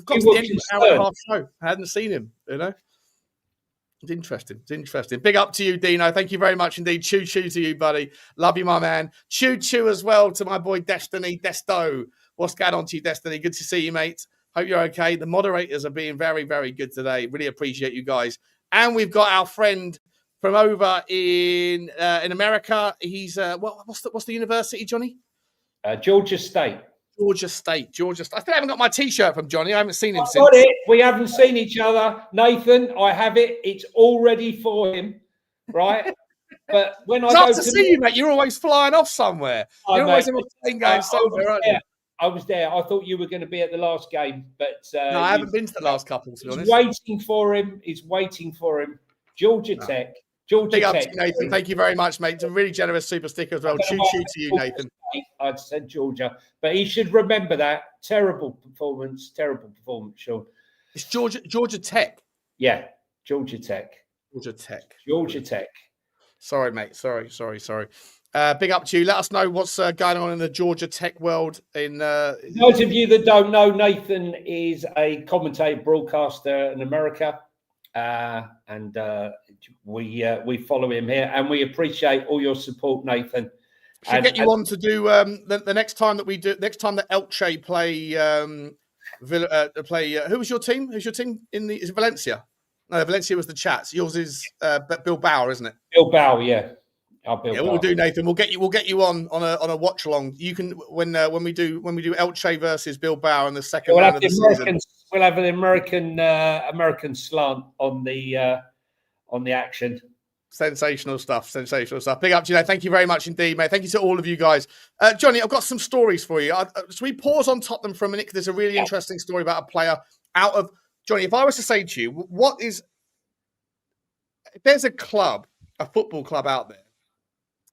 got to the end of an hour and a half show. I hadn't seen him, It's interesting. Big up to you, Dino. Thank you very much indeed. Choo choo to you, buddy. Love you, my man. Choo choo as well to my boy Destiny Desto. What's going on to you, Destiny? Good to see you, mate. Hope you're okay. The moderators are being very, very good today. Really appreciate you guys. And we've got our friend from over in America. He's what's the university, Johnny? Georgia State. Georgia State. I still haven't got my T-shirt from Johnny. I haven't seen him since. Got it. We haven't seen each other, Nathan. I have it. It's all ready for him, right? But when I go to see you, mate, you're always flying off somewhere. You're always in a plane going somewhere, aren't you? I was there. I thought you were going to be at the last game, but No, I haven't been to the last couple, to be honest. Waiting for him. He's waiting for him. Georgia Tech. Georgia Big up Tech. to you, Nathan. Thank you very much, mate. It's a really generous super sticker as well. Choo choo to you, Nathan. I'd said Georgia, but he should remember that. Terrible performance, Sean. It's Georgia Tech. Yeah, Georgia Tech. Georgia Tech. Sorry, mate. Sorry. Big up to you. Let us know what's going on in the Georgia Tech world. Those of you that don't know, Nathan is a commentator, broadcaster in America, and we follow him here, and we appreciate all your support, Nathan. Should get you on to do the next time that Elche play who was your team? Who's your team is it Valencia? No, Valencia was the Chats. Yours is Bilbao, isn't it? Bilbao, yeah. What we'll do, Nathan, we'll get you on a watch along. You can when we do Elche versus Bilbao in the second round of the season. We'll have an American slant on the action. Sensational stuff. Big up to you. Thank you very much indeed, mate. Thank you to all of you guys. Jonny, I've got some stories for you. So we pause on Tottenham for a minute because there's a really interesting story about a player out of Jonny. If I was to say to you, if there's a football club out there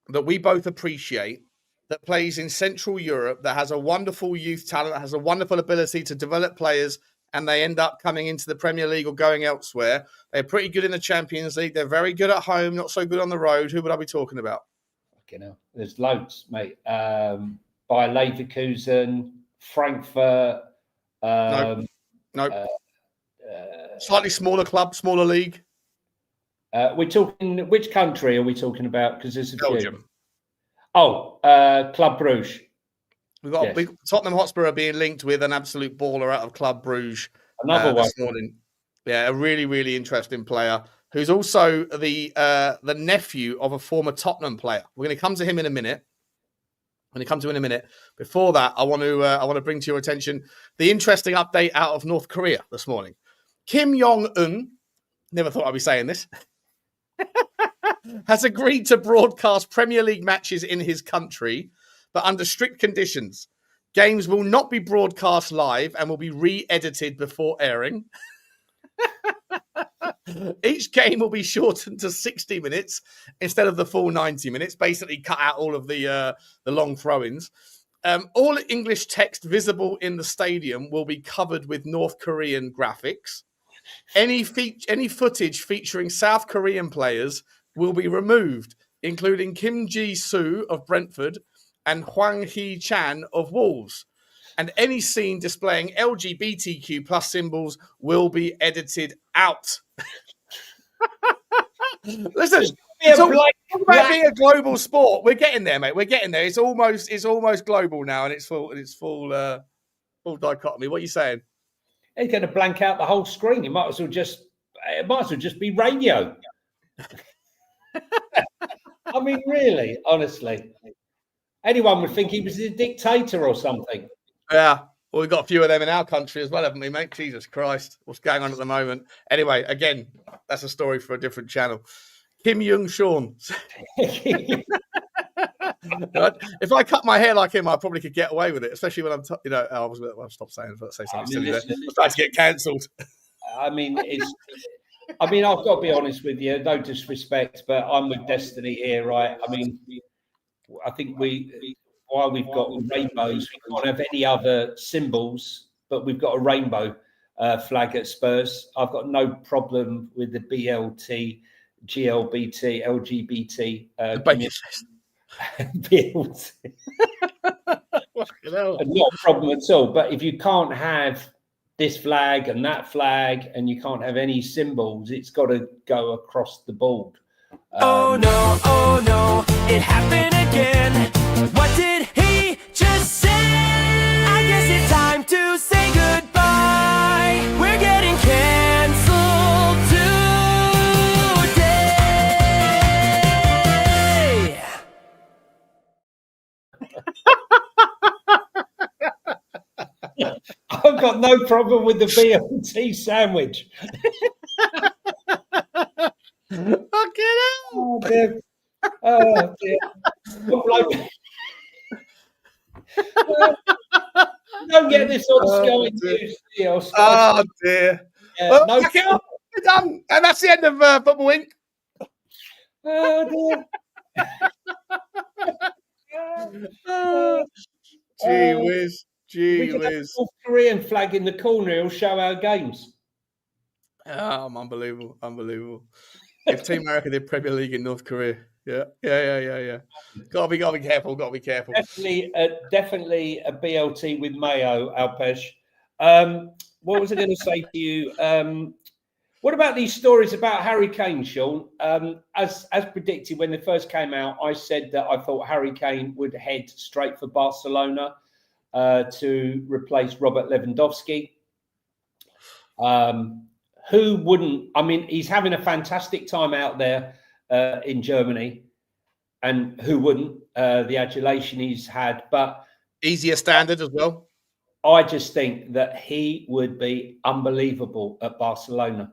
that we both appreciate, that plays in Central Europe, that has a wonderful youth talent, that has a wonderful ability to develop players, and they end up coming into the Premier League or going elsewhere. They're pretty good in the Champions League. They're very good at home, not so good on the road. Who would I be talking about? There's loads, mate. Bayer Leverkusen, Frankfurt. Nope. Slightly smaller club, smaller league. We're talking, which country are we talking about? Because there's a Belgium. few. Club Brugge. We've got a big Tottenham Hotspur are being linked with an absolute baller out of Club Brugge. Another one. This morning. Yeah, a really, really interesting player who's also the nephew of a former Tottenham player. We're going to come to him in a minute. Before that, I want to bring to your attention the interesting update out of North Korea this morning. Kim Jong-un, never thought I'd be saying this, has agreed to broadcast Premier League matches in his country, but under strict conditions. Games will not be broadcast live and will be re-edited before airing. Each game will be shortened to 60 minutes instead of the full 90 minutes, basically cut out all of the long throw-ins. All English text visible in the stadium will be covered with North Korean graphics. Any footage featuring South Korean players will be removed, including Kim Ji-soo of Brentford and Hwang Hee-chan of Wolves. And any scene displaying LGBTQ plus symbols will be edited out. Listen, talk about being a global sport. We're getting there, mate. We're getting there. It's almost global now, and it's full dichotomy. What are you saying? He's going to blank out the whole screen. It might as well just be radio. I mean, really, honestly, anyone would think he was a dictator or something. Yeah. Well, we've got a few of them in our country as well, haven't we, mate? Jesus Christ. What's going on at the moment? Anyway, again, that's a story for a different channel. Kim Sean. If I cut my hair like him, I probably could get away with it, especially when I'll stop saying something silly there. I'm about to get cancelled. I've got to be honest with you, no disrespect, but I'm with Destiny here, right? I mean, I think while we've got rainbows, we can't have any other symbols, but we've got a rainbow flag at Spurs. I've got no problem with the BLT, GLBT, LGBT. BLT. Not a problem at all. But if you can't have this flag and that flag, and you can't have any symbols, it's got to go across the board. Oh no, it happened again. What did he just say? I guess it's time to say goodbye. We're getting canceled today. I've got no problem with the BLT sandwich. Fucking hell. Oh, dear. Oh, dear. don't get this on Sky News or Sky. Oh dear. Yeah, Well, no. back it up. We're done. And that's the end of Football Inc. Oh dear. Gee whiz. We Gee could have whiz. a North Korean flag in the corner. It'll show our games. Unbelievable. Unbelievable. If Team America did Premier League in North Korea. Yeah. Gotta be careful. Definitely a BLT with mayo, Alpesh. What was I going to say to you? What about these stories about Harry Kane, Sean? As predicted when they first came out, I said that I thought Harry Kane would head straight for Barcelona to replace Robert Lewandowski. Who wouldn't? I mean, he's having a fantastic time out there in Germany, and who wouldn't? The adulation he's had, but easier standard as well. I just think that he would be unbelievable at Barcelona.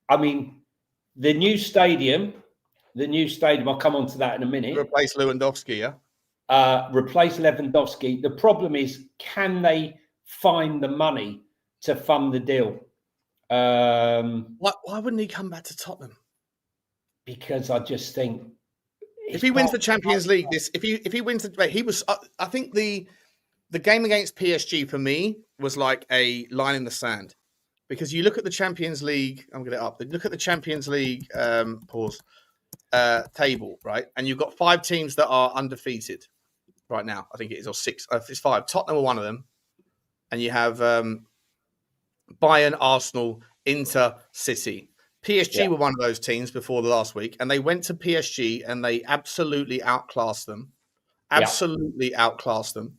I mean, the new stadium, I'll come on to that in a minute. Replace Lewandowski, yeah? Replace Lewandowski. The problem is, can they find the money to fund the deal? Why wouldn't he come back to Tottenham? Because I just think if he wins the Champions League, if he wins he was. I think the game against PSG for me was like a line in the sand, because you look at the Champions League. I'm going to up. Look at the Champions League table, right? And you've got 5 teams that are undefeated right now. I think it is, or 6. It's 5. Tottenham are one of them, and you have Bayern, Arsenal, Inter, City. PSG were one of those teams before the last week, and they went to PSG and they absolutely outclassed them. Outclassed them.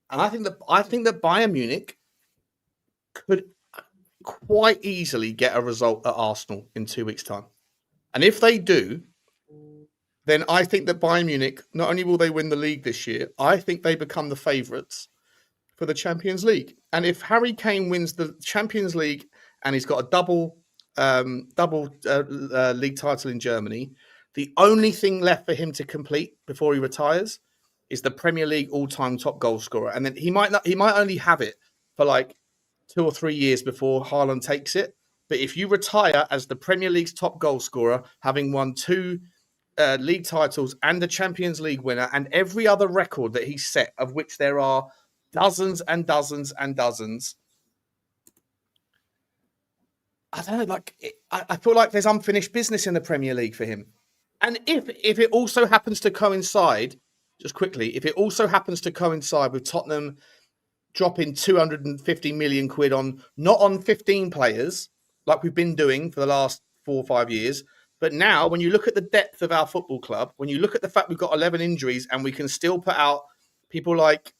And I think that Bayern Munich could quite easily get a result at Arsenal in 2 weeks' time. And if they do, then I think that Bayern Munich, not only will they win the league this year, I think they become the favourites for the Champions League. And if Harry Kane wins the Champions League and he's got a double league title in Germany, the only thing left for him to complete before he retires is the Premier League all-time top goal scorer. And then he might only have it for like 2 or 3 years before Haaland takes it. But if you retire as the Premier League's top goal scorer, having won 2 league titles and the Champions League winner and every other record that he's set, of which there are dozens and dozens and dozens, I don't know, I feel like there's unfinished business in the Premier League for him. And if it also happens to coincide, just quickly, if it also happens to coincide with Tottenham dropping 250 million quid not on 15 players, like we've been doing for the last 4 or 5 years, but now when you look at the depth of our football club, when you look at the fact we've got 11 injuries and we can still put out people like,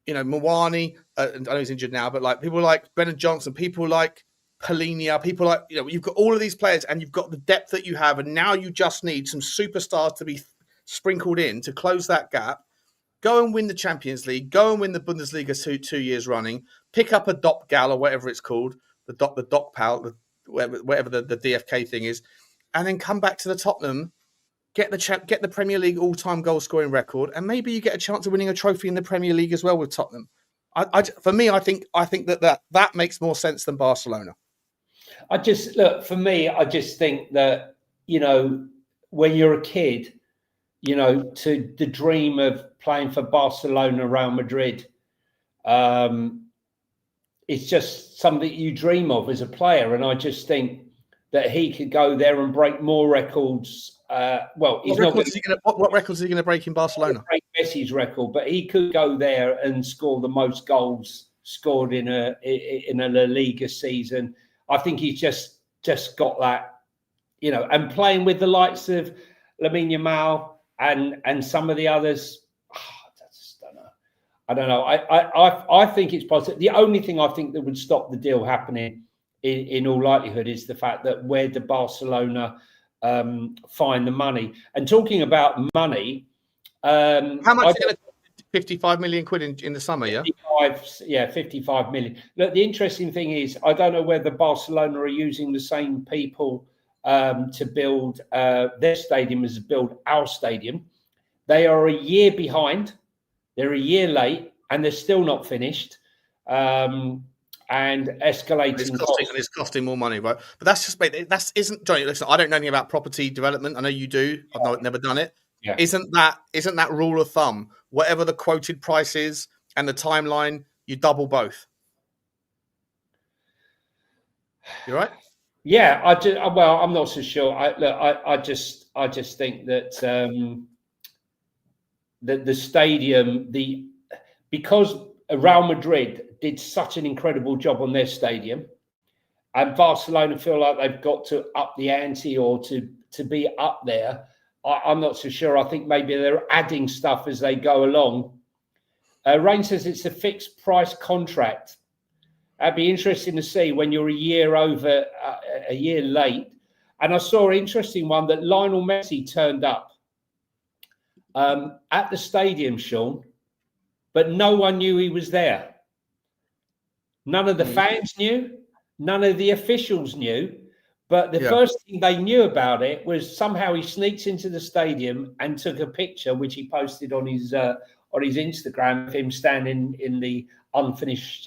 Mawani, I know he's injured now, but like people like Brennan Johnson, people like Polinia, people like, you've got all of these players and you've got the depth that you have, and now you just need some superstars to be sprinkled in to close that gap. Go and win the Champions League, go and win the Bundesliga 2 years running, pick up a Dopgal or whatever it's called, the Dopal, whatever the DFK thing is, and then come back to the Tottenham, get the Premier League all-time goal scoring record, and maybe you get a chance of winning a trophy in the Premier League as well with Tottenham. For me, I think that makes more sense than Barcelona. I just think that, when you're a kid, to the dream of playing for Barcelona, Real Madrid, it's just something you dream of as a player. And I just think that he could go there and break more records. What records is he going to break in Barcelona? Break Messi's record, but he could go there and score the most goals scored in a La Liga season. I think he's just got that, and playing with the likes of Lamine Yamal and some of the others. I don't know. I think it's possible. The only thing I think that would stop the deal happening, in all likelihood, is the fact that where did Barcelona find the money? And talking about money, how much? 55 million quid in the summer, yeah? 55 million. Look, the interesting thing is, I don't know whether Barcelona are using the same people to build their stadium as build our stadium. They are a year behind. They're a year late. and they're still not finished. And escalating costs. It's costing more money, right? But that's just isn't Jonny. Listen, I don't know anything about property development. I know you do. I've never done it. Yeah. Isn't that rule of thumb? Whatever the quoted price is and the timeline, you double both. You right? Yeah, I'm not so sure. I just think that the stadium, because Real Madrid did such an incredible job on their stadium, and Barcelona feel like they've got to up the ante or to be up there. I'm not so sure. I think maybe they're adding stuff as they go along. Rain says it's a fixed price contract. That'd be interesting to see when you're a year late. And I saw an interesting one that Lionel Messi turned up at the stadium, Sean, but no one knew he was there. None of the fans knew. None of the officials knew. But the first thing they knew about it was somehow he sneaks into the stadium and took a picture, which he posted on his Instagram, of him standing in the unfinished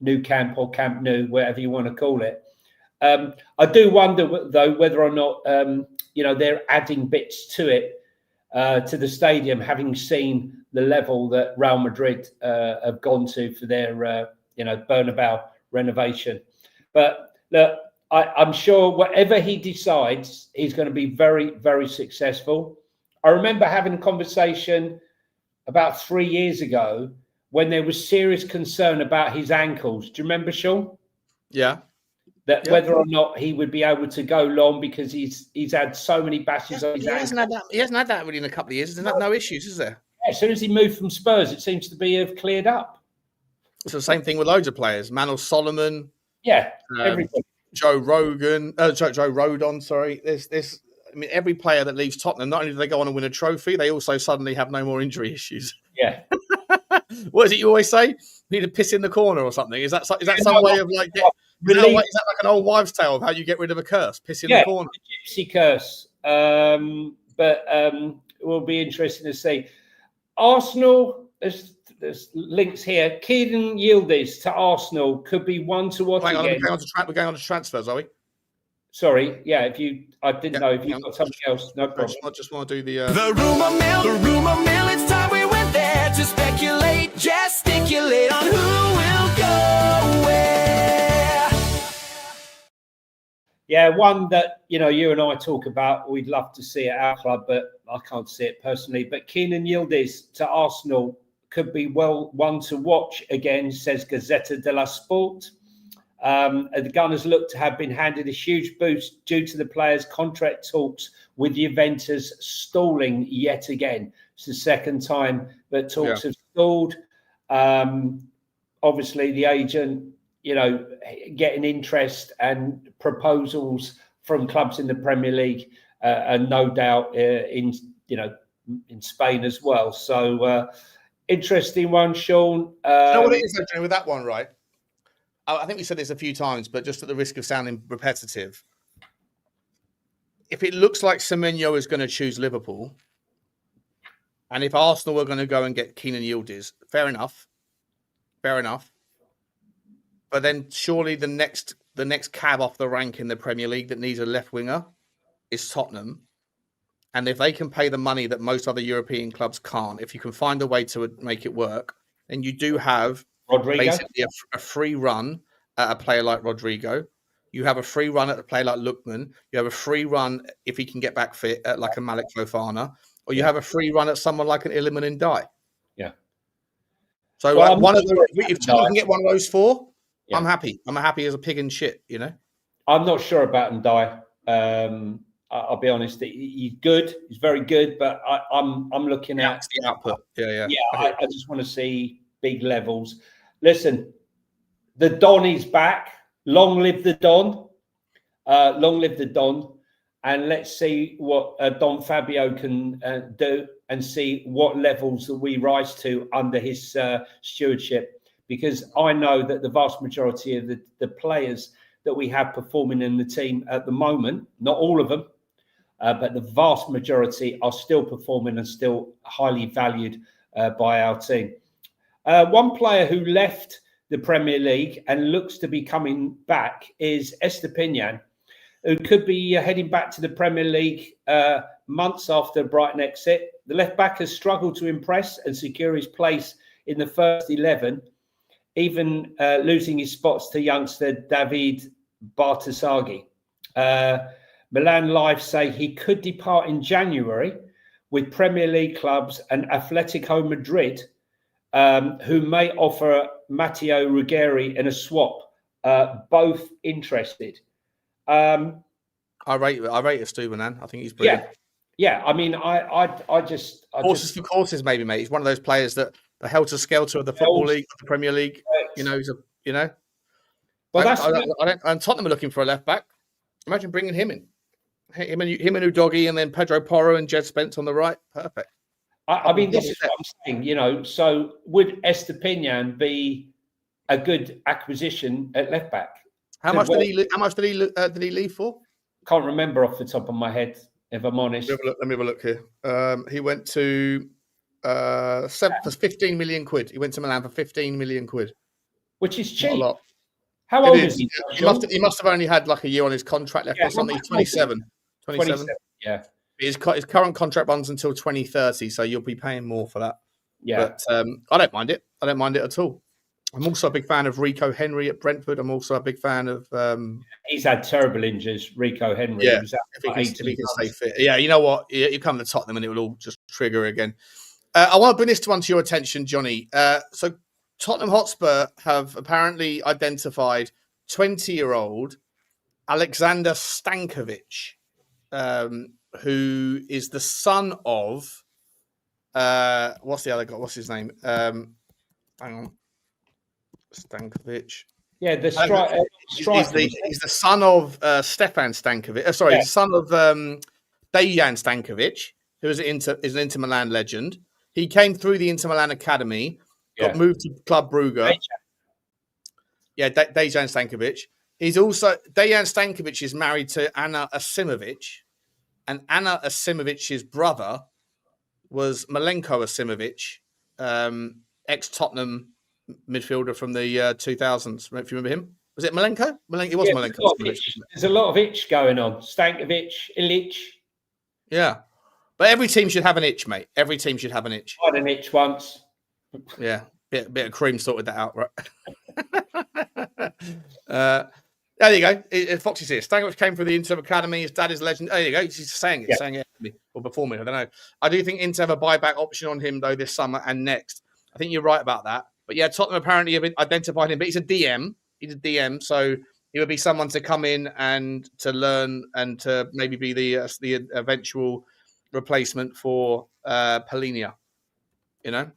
Nou Camp or Camp Nou, whatever you want to call it. I do wonder, though, whether or not they're adding bits to it, to the stadium, having seen the level that Real Madrid have gone to for their Bernabeu renovation. But look, I'm sure whatever he decides, he's going to be very, very successful. I remember having a conversation about 3 years ago when there was serious concern about his ankles. Do you remember, Sean? Yeah. Whether or not he would be able to go long because he's had so many bashes on his ankles. He hasn't had that really in a couple of years. There's no issues, is there? Yeah, as soon as he moved from Spurs, it seems to have cleared up. It's the same thing with loads of players. Manor Solomon. Yeah, everything. Joe Rodon, sorry. There's every player that leaves Tottenham, not only do they go on and win a trophy, they also suddenly have no more injury issues. Yeah. What is it you always say? You need to piss in the corner or something. Is that some way of like... is that like an old wives' tale of how you get rid of a curse? Piss in the corner. The gypsy curse. But it will be interesting to see. Arsenal, there's links here. Keegan Yildiz to Arsenal could be one to watch again. We're going on to transfers, are we? Sorry, yeah. I didn't know if you've got something else. No problem. I just want to do the rumor mill. The rumor mill. It's time we went there to speculate, gesticulate on who will go where. Yeah, one that you and I talk about. We'd love to see at our club, but I can't see it personally. But Keegan Yildiz to Arsenal could be one to watch again, says Gazzetta dello Sport. The Gunners look to have been handed a huge boost due to the players' contract talks with Juventus stalling yet again. It's the second time that talks have stalled. Obviously, the agent, getting interest and proposals from clubs in the Premier League, and no doubt in Spain as well. So interesting one, Sean. You know what it is with that one, right? I think we said this a few times, but just at the risk of sounding repetitive, if it looks like Semenyo is going to choose Liverpool, and if Arsenal are going to go and get Keegan Yildiz, fair enough. But then surely the next cab off the rank in the Premier League that needs a left winger is Tottenham. And if they can pay the money that most other European clubs can't, if you can find a way to make it work, then you do have Rodrigo. Basically a free run at a player like Rodrigo. You have a free run at a player like Lookman. You have a free run if he can get back fit at like a Malik Fofana, or you have a free run at someone like an Iliman Ndiaye. Yeah. So if you can get one of those four, I'm happy. I'm happy as a pig in shit. I'm not sure about Ndiaye. I'll be honest. He's good. He's very good, but I'm looking at the output. Yeah. I just want to see big levels. Listen, the Don is back. Long live the Don. Long live the Don. And let's see what Don Fabio can do and see what levels that we rise to under his stewardship. Because I know that the vast majority of the players that we have performing in the team at the moment, not all of them, but the vast majority are still performing and still highly valued by our team. One player who left the Premier League and looks to be coming back is Estupiñán, who could be heading back to the Premier League months after Brighton exit. The left back has struggled to impress and secure his place in the first 11, even losing his spots to youngster David Bartasaghi. Milan Live say he could depart in January with Premier League clubs and Atletico Madrid, who may offer Matteo Ruggeri in a swap, both interested. I rate Estupiñán. I think he's brilliant. Yeah. I mean, I just horses for courses, maybe, mate. He's one of those players that the helter skelter of the football league, the Premier League. Well, and Tottenham are looking for a left back. Imagine bringing him in, him and Udogie, and then Pedro Porro and Jed Spence on the right. Perfect. I mean, this is what I'm saying. So would Estupiñán be a good acquisition at left back? How much did he leave for? Can't remember off the top of my head, if I'm honest. Let me have a look here. He went to for 15 million quid. He went to Milan for 15 million quid, which is cheap. Not a lot. How old is he? He must have only had like a year on his contract left or something. He's 27. 27. Yeah. His current contract runs until 2030, so you'll be paying more for that. Yeah. But I don't mind it. I don't mind it at all. I'm also a big fan of Rico Henry at Brentford. I'm also a big fan of. He's had terrible injuries, Rico Henry. Yeah, if he can stay fit. Yeah, you know what? You come to Tottenham and it will all just trigger again. I want to bring this one to your attention, Johnny. So Tottenham Hotspur have apparently identified 20-year-old Alexander Stankovic, who is the son of what's the other guy? What's his name? Hang on. Stankovic. Yeah, the he's the son of Stefan Stankovic. Sorry, the son of Dejan Stankovic, who is an Inter Milan legend. He came through the Inter Milan academy, got moved to Club Brugge. Yeah, Dejan Stankovic. He's also Dejan Stankovic is married to Anna Asimovic, and Anna Asimovic's brother was Milenko Asimovic, ex-Tottenham midfielder from the 2000s. If you remember him, was it Milenko? It was Milenko. There's a lot of itch going on. Stankovic, Ilic. Yeah, but every team should have an itch, mate. Every team should have an itch. I had an itch once. Yeah, bit of cream sorted that out, right? There you go. Foxy's here. Stankovic came through the Inter academy. His dad is a legend. There you go. He's saying it. Saying it or before me. I don't know. I do think Inter have a buyback option on him though this summer and next. I think you're right about that. But yeah, Tottenham apparently have identified him. But he's a DM. He's a DM, so he would be someone to come in and to learn and to maybe be the eventual replacement for Polinia. You know,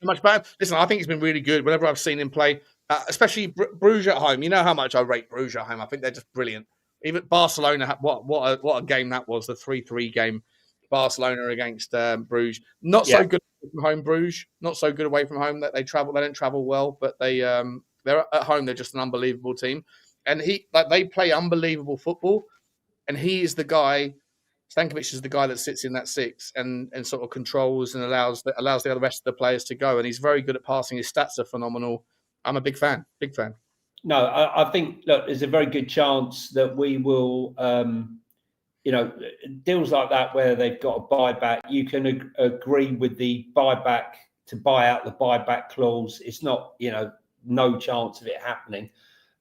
much better. Listen, I think he's been really good. Whenever I've seen him play, especially Bruges at home. You know how much I rate Bruges at home. I think they're just brilliant. Even Barcelona, what a game that was. The 3-3 game, Barcelona against Bruges. Not so good from home, Bruges. Not so good away from home. That they don't travel well, but they're at home. They're just an unbelievable team, and they play unbelievable football. And he is the guy. Stankovic is the guy that sits in that six and sort of controls and allows the other rest of the players to go. And he's very good at passing. His stats are phenomenal. I'm a big fan. Big fan. No, I think, look, there's a very good chance that we will, deals like that where they've got a buyback, you can agree with the buyback to buy out the buyback clause. It's not, no chance of it happening.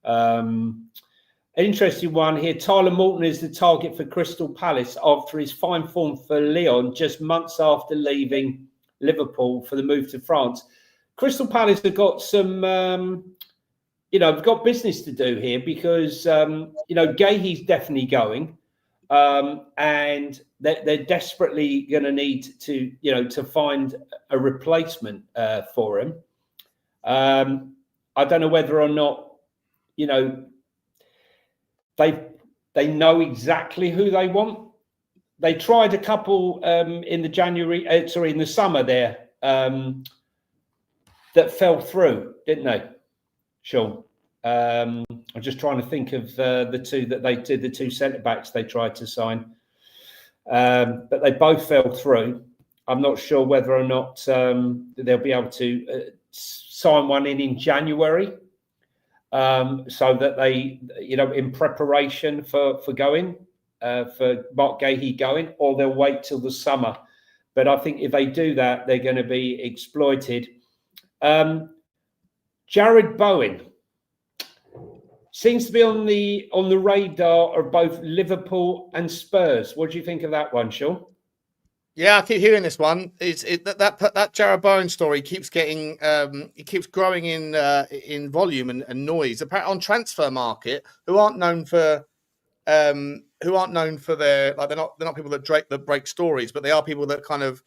An interesting one here. Tyler Morton is the target for Crystal Palace after his fine form for Lyon just months after leaving Liverpool for the move to France. Crystal Palace have got some, have got business to do here because, Gahey's definitely going and they're desperately going to need to find a replacement for him. I don't know whether or not, they know exactly who they want. They tried a couple in the summer there that fell through, didn't they, Sean? I'm just trying to think of the two that they did, the two centre-backs they tried to sign. But they both fell through. I'm not sure whether or not they'll be able to sign one in January, so that they, in preparation for going, for Mark Gahey going, or they'll wait till the summer. But I think if they do that, they're going to be exploited. Jared Bowen seems to be on the radar of both Liverpool and Spurs. What do you think of that one, Sean? Yeah, I keep hearing this one. That Jared Bowen story keeps getting it keeps growing in volume and noise. Apparently, on Transfer Market, who aren't known for their, like, they're not people that break stories, but they are people that kind of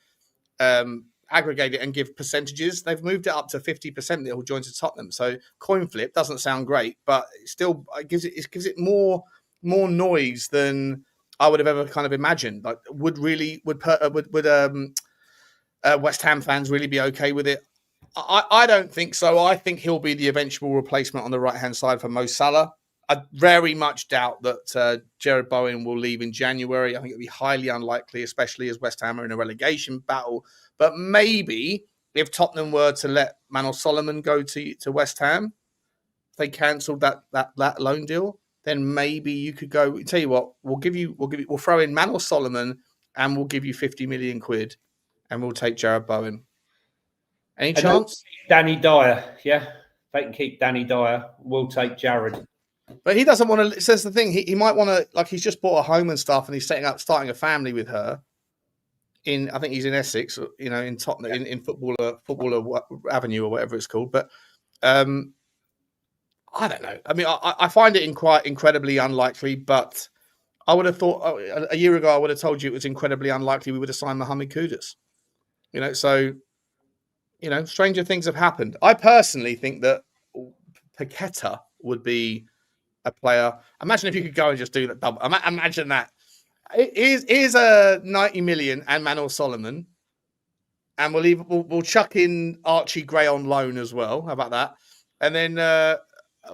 aggregate it and give percentages. They've moved it up to 50% that will join to Tottenham. So coin flip doesn't sound great, but still it gives it more noise than I would have ever kind of imagined. Like, would West Ham fans really be okay with it? I don't think so. I think he'll be the eventual replacement on the right-hand side for Mo Salah. I very much doubt that Jared Bowen will leave in January. I think it'll be highly unlikely, especially as West Ham are in a relegation battle. But maybe if Tottenham were to let Manor Solomon go to West Ham, if they cancelled that loan deal, then maybe you could go. Tell you what, we'll throw in Manor Solomon and we'll give you 50 million quid, and we'll take Jared Bowen. Any chance? Danny Dyer, yeah, they can keep Danny Dyer. We'll take Jared. But he doesn't want to. Says the thing. He might want to. Like, he's just bought a home and stuff, and he's starting a family with her. I think he's in Essex, in Tottenham, in Footballer Avenue or whatever it's called. But I don't know. I mean, I find it quite incredibly unlikely. But I would have thought a year ago, I would have told you it was incredibly unlikely we would have signed Mohamed Kudus. So stranger things have happened. I personally think that Paqueta would be a player. Imagine if you could go and just do that double. Imagine that. Here's a 90 million and Manor Solomon, and we'll chuck in Archie Gray on loan as well. How about that? And then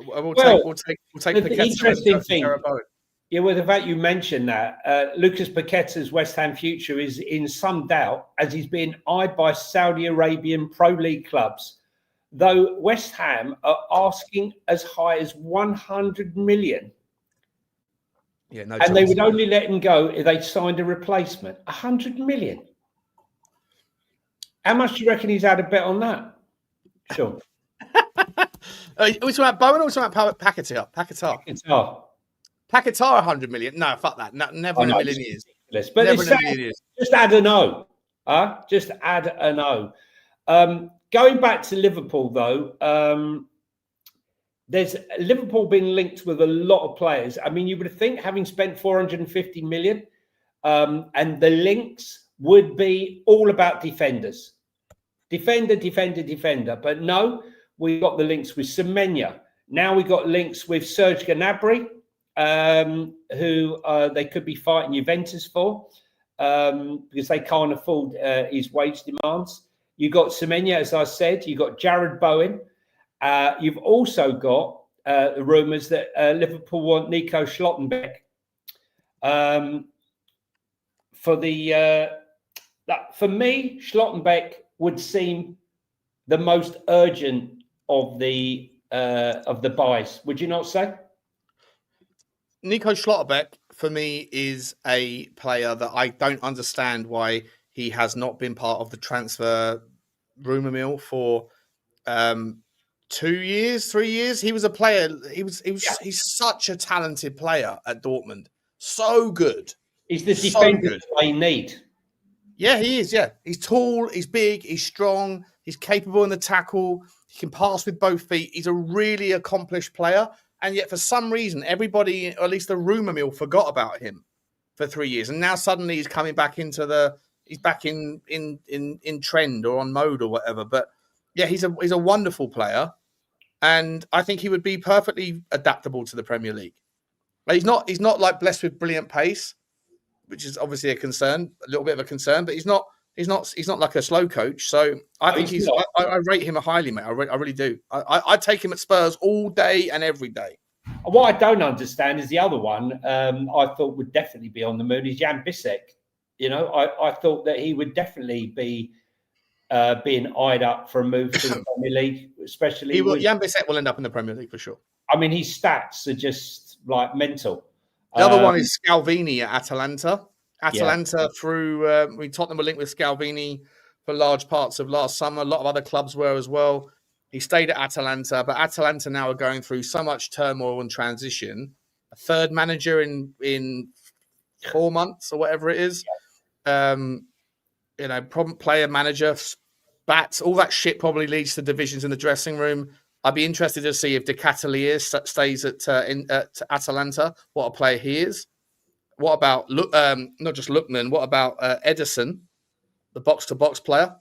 we'll take the interesting thing. Yeah, well, the fact you mentioned that Lucas Paqueta's West Ham future is in some doubt, as he's being eyed by Saudi Arabian Pro League clubs. Though West Ham are asking as high as 100 million. Yeah, no. And they would only let him go if they signed a replacement. 100 million. How much do you reckon he's had a bet on that? Sure. Are we talking about Bowen or are we talking about Paqueta? Paqueta 100 million? No, fuck that. No, never in a million years. But never in a million years. Just add an O. Just add an O. Going back to Liverpool, though, there's Liverpool been linked with a lot of players. I mean, you would think, having spent 450 million, and the links would be all about defenders. Defender. But no, we got the links with Semenya. Now we got links with Serge Gnabry, who they could be fighting Juventus for, because they can't afford his wage demands. You got Semenya, as I said. You got Jared Bowen. You've also got the rumours that Liverpool want Nico Schlottenbeck. For me, Schlottenbeck would seem the most urgent of the buys. Would you not say? Nico Schlotterbeck, for me, is a player that I don't understand why he has not been part of the transfer rumour mill for 2 years, 3 years. He was a player. He's such a talented player at Dortmund. So good. He's the defender they need. Yeah, he is. Yeah, he's tall, he's big, he's strong, he's capable in the tackle. He can pass with both feet. He's a really accomplished player. And yet, for some reason, everybody, or at least the rumour mill, forgot about him for 3 years. And now suddenly he's coming back he's back in trend or on mode or whatever. But yeah, he's a wonderful player. And I think he would be perfectly adaptable to the Premier League. But he's not like blessed with brilliant pace, which is obviously a little bit of a concern, but he's not like a slow coach. So I think I rate him highly, mate. I really do. I take him at Spurs all day and every day. What I don't understand is the other one I thought would definitely be on the moon is Jan Bissek. I thought that he would definitely be being eyed up for a move to the Premier League, especially. Jan Bissett will end up in the Premier League for sure. I mean, his stats are just like mental. The other one is Scalvini at Atalanta. Yeah. Through Tottenham were linked with Scalvini for large parts of last summer. A lot of other clubs were as well. He stayed at Atalanta, but Atalanta now are going through so much turmoil and transition. A third manager in 4 months or whatever it is. Problem player, manager, bats, all that shit probably leads to divisions in the dressing room. I'd be interested to see if De Catalier stays at Atalanta. What a player he is. What about not just Lookman? What about Edison, the box-to-box player?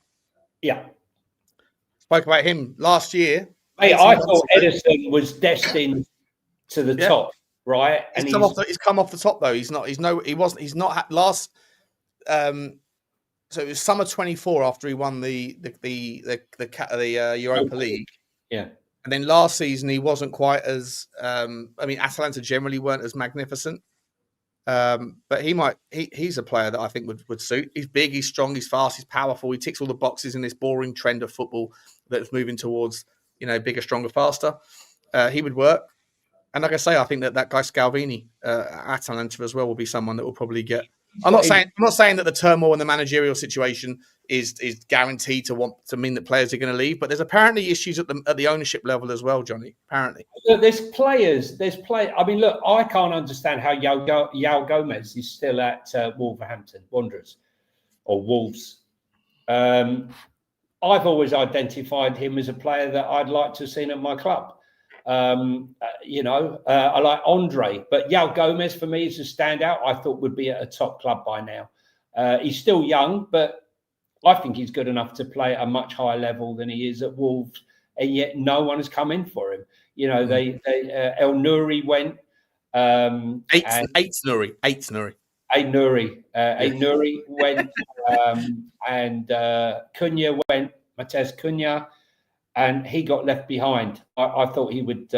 Yeah. Spoke about him last year. Hey, I thought Edison was destined to the top, right? And he's come off the top though. He's not. Last. So it was summer 24 after he won the Europa League. Yeah. And then last season he wasn't quite as. Atalanta generally weren't as magnificent. But he's a player that I think would suit. He's big, he's strong, he's fast, he's powerful. He ticks all the boxes in this boring trend of football that's moving towards, bigger, stronger, faster. He would work. And like I say, I think that guy Scalvini at Atalanta as well will be someone that will probably get. I'm not saying that the turmoil in the managerial situation is guaranteed to mean that players are going to leave, but there's apparently issues at the ownership level as well, Johnny. Apparently, look, there's players. I mean, look, I can't understand how Yao Gomez is still at Wolverhampton Wanderers or Wolves. I've always identified him as a player that I'd like to have seen at my club. I like Andre, but Yao Gomez for me is a standout. I thought would be at a top club by now. He's still young, but I think he's good enough to play at a much higher level than he is at Wolves, and yet no one has come in for him. They El Nouri went. Eight Nouri went, and Cunha went. Matez Cunha. And he got left behind. I thought he would,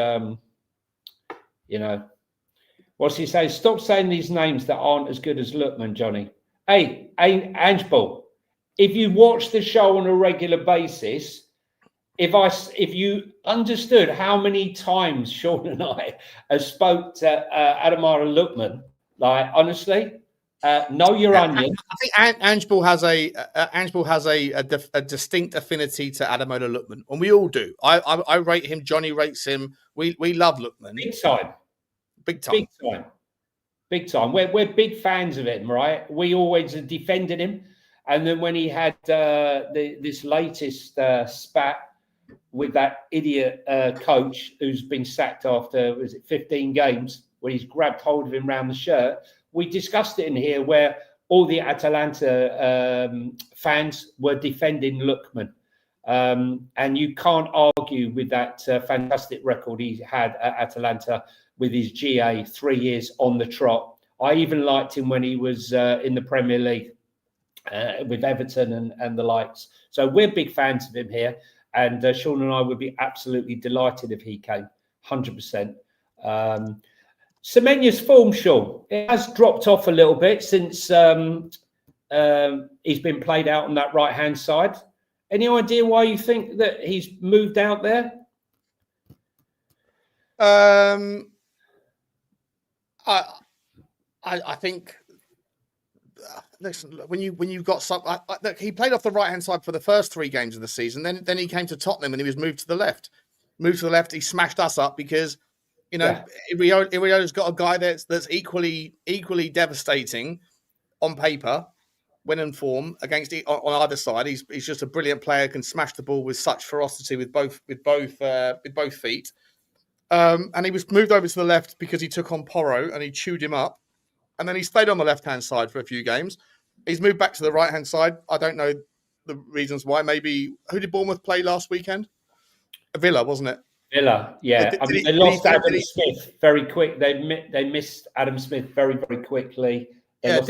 what's he say? Stop saying these names that aren't as good as Lookman, Johnny. Hey, Angeball, if you watch the show on a regular basis, if you understood how many times Sean and I have spoke to Adamar Lookman, like honestly, know your onion. I think Angeball has a distinct affinity to Ademola Lookman, and we all do. I rate him. Johnny rates him. We love Lookman. Big time. We're big fans of him, right? We always defended him, and then when he had this latest spat with that idiot coach who's been sacked after 15 games, where he's grabbed hold of him round the shirt. We discussed it in here where all the Atalanta fans were defending Lookman. And you can't argue with that fantastic record he had at Atalanta with his GA 3 years on the trot. I even liked him when he was in the Premier League with Everton and the likes. So we're big fans of him here. And Sean and I would be absolutely delighted if he came, 100%. Semenya's form, Sean, it has dropped off a little bit since he's been played out on that right-hand side. Any idea why you think that he's moved out there? I think. Listen, when you've got some, look, he played off the right-hand side for the first 3 games of the season. Then he came to Tottenham and he was moved to the left. He smashed us up because. Iriola's got a guy that's equally devastating on paper when in form against on either side. He's just a brilliant player, can smash the ball with such ferocity with both feet. And he was moved over to the left because he took on Porro and he chewed him up. And then he stayed on the left-hand side for a few games. He's moved back to the right-hand side. I don't know the reasons why. Maybe who did Bournemouth play last weekend? Villa, wasn't it? They lost Adam Smith very quick. They missed Adam Smith very, very quickly. Is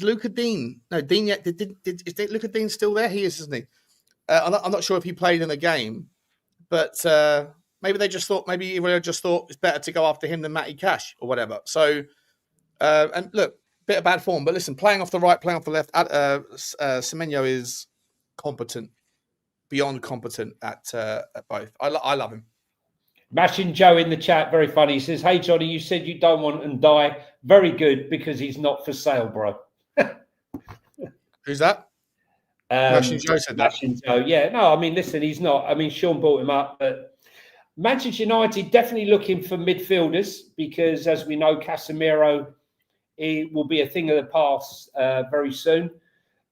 Luca Dean? No, Dean yet. Is Luca Dean still there? He is, isn't he? I'm not sure if he played in the game, but maybe they just thought it's better to go after him than Matty Cash or whatever. So, and look, Bit of bad form, but listen, playing off the right, playing off the left. Semenyo is competent, beyond competent at both. I love him. Mashing Joe in the chat, very funny. He says, "Hey Johnny, you said you don't want and die. Very good, because he's not for sale, bro." Who's that? Mashing Joe said that. Mashing Joe, yeah. No, I mean, listen, he's not. I mean, Sean brought him up, but Manchester United definitely looking for midfielders, because, as we know, Casemiro, it will be a thing of the past very soon.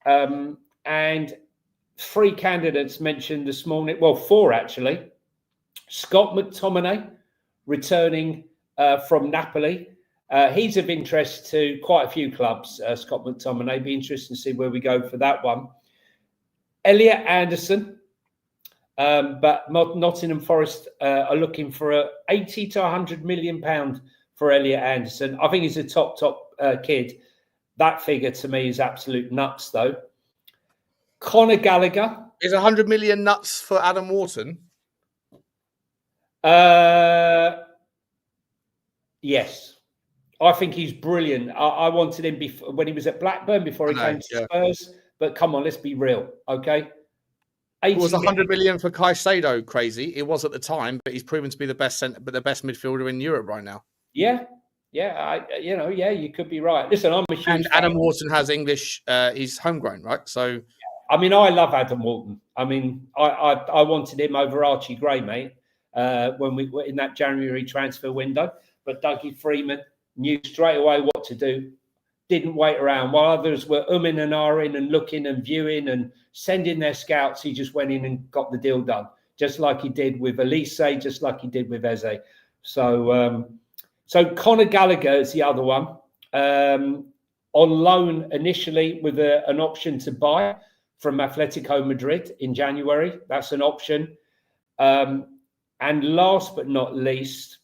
And 3 candidates mentioned this morning. Well, 4 actually. Scott McTominay returning from Napoli. He's of interest to quite a few clubs, Scott McTominay. Be interesting to see where we go for that one. Elliot Anderson, but Nottingham Forest are looking for 80 to 100 million pound for Elliot Anderson. I think he's a top kid. That figure to me is absolute nuts, though. Conor Gallagher. Is 100 million nuts for Adam Wharton? Yes, I think he's brilliant. I wanted him when he was at Blackburn before he came to Spurs. But come on, let's be real, okay? It was 100 million for Caicedo crazy? It was at the time, but he's proven to be the best midfielder in Europe right now. Yeah, you could be right. Listen, I'm a huge and fan. Adam Wharton has English. He's homegrown, right? So, I mean, I love Adam Wharton. I mean, I wanted him over Archie Gray, mate. When we were in that January transfer window, but Dougie Freeman knew straight away what to do, didn't wait around while others were umming and ahhing and looking and viewing and sending their scouts. He just went in and got the deal done, just like he did with Elise, just like he did with Eze. So Conor Gallagher is the other one, on loan initially with an option to buy from Atletico Madrid in January. That's an option. And last but not least,